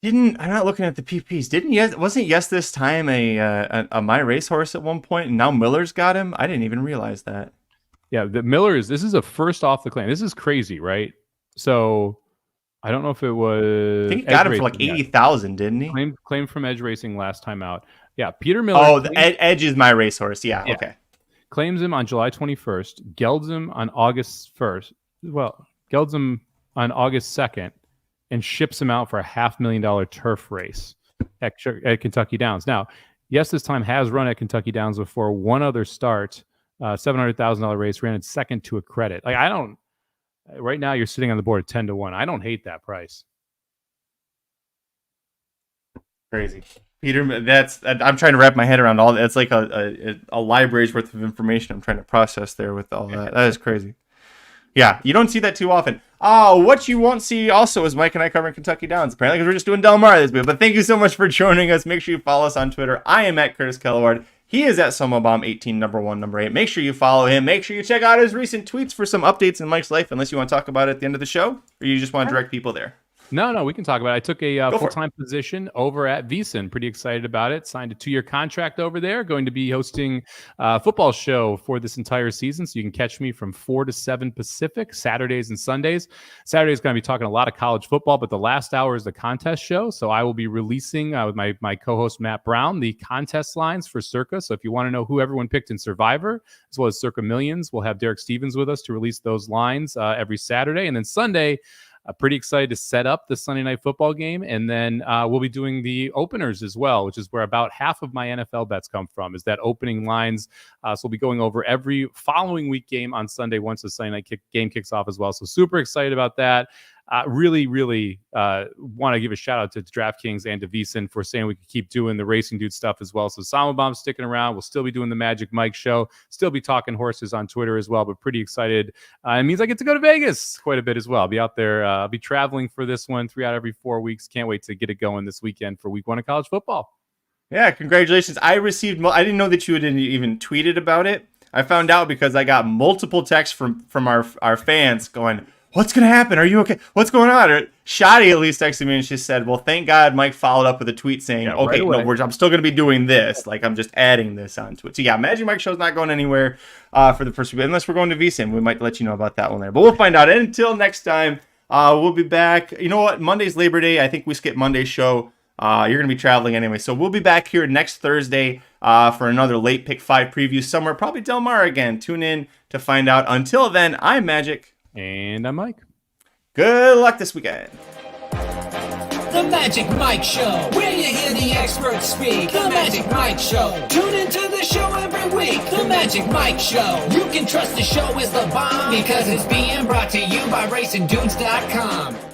I'm not looking at the PPs. Wasn't Yes This Time a My Racehorse at one point, and now Miller's got him? I didn't even realize that. Yeah, the this is a first off the claim. This is crazy, right? So I don't know if it was. I think he got him for like 80,000, didn't he? Claimed from Edge Racing last time out. Yeah, Peter Miller. Oh, the Edge is My Racehorse. Yeah, okay. Claims him on July 21st. Gelds him on August 1st. Well, gelds him on August 2nd. And ships him out for a $500,000 turf race at Kentucky Downs. Now, Yes This Time has run at Kentucky Downs before. One other start, $700,000 race, ran it second to a credit. Like, I don't. Right now, you're sitting on the board at 10-1. I don't hate that price. Crazy, Peter. I'm trying to wrap my head around all that. It's like a library's worth of information I'm trying to process there with all that. That is crazy. Yeah, you don't see that too often. What you won't see also is Mike and I covering Kentucky Downs, apparently, because we're just doing Del Mar this week. But thank you so much for joining us. Make sure you follow us on Twitter. I am at Curtis Kalleward. He is at Somobomb 18, number 1, number 8. Make sure you follow him. Make sure you check out his recent tweets for some updates in Mike's life, unless you want to talk about it at the end of the show, or you just want to direct people there. No, we can talk about it. I took a full-time position over at VSiN. Pretty excited about it. Signed a 2-year contract over there. Going to be hosting a football show for this entire season. So you can catch me from 4 to 7 Pacific, Saturdays and Sundays. Saturday's going to be talking a lot of college football, but the last hour is the contest show. So I will be releasing with my co-host Matt Brown the contest lines for Circa. So if you want to know who everyone picked in Survivor, as well as Circa Millions, we'll have Derek Stevens with us to release those lines every Saturday. And then Sunday, pretty excited to set up the Sunday night football game. And then we'll be doing the openers as well, which is where about half of my NFL bets come from, is that opening lines. So we'll be going over every following week game on Sunday once the Sunday night game kicks off as well. So super excited about that. Really want to give a shout out to DraftKings and to VSiN for saying we could keep doing the Racing Dude stuff as well. So Somobomb's sticking around. We'll still be doing the Magic Mike show, still be talking horses on Twitter as well, but pretty excited. It means I get to go to Vegas quite a bit as well. I'll be out there. I'll be traveling for this one 3 out of every 4 weeks. Can't wait to get it going this weekend for week 1 of college football. Yeah, congratulations. I didn't know that you had even tweeted about it. I found out because I got multiple texts from our fans going, "What's going to happen? Are you okay? What's going on?" Or Shadi at least texted me and she said, "Well, thank God Mike followed up with a tweet saying, okay, right no, I'm still going to be doing this. Like, I'm just adding this onto it." So yeah, Magic Mike show's not going anywhere for the first week, unless we're going to VSiN. We might let you know about that one there. But we'll find out. And until next time, we'll be back. You know what? Monday's Labor Day. I think we skipped Monday's show. You're going to be traveling anyway. So we'll be back here next Thursday for another Late Pick 5 preview somewhere, probably Del Mar again. Tune in to find out. Until then, I'm Magic. And I'm Mike. Good luck this weekend. The Magic Mike Show, where you hear the experts speak. The Magic Mike Show. Tune into the show every week. The Magic Mike Show. You can trust the show is the bomb because it's being brought to you by RacingDudes.com.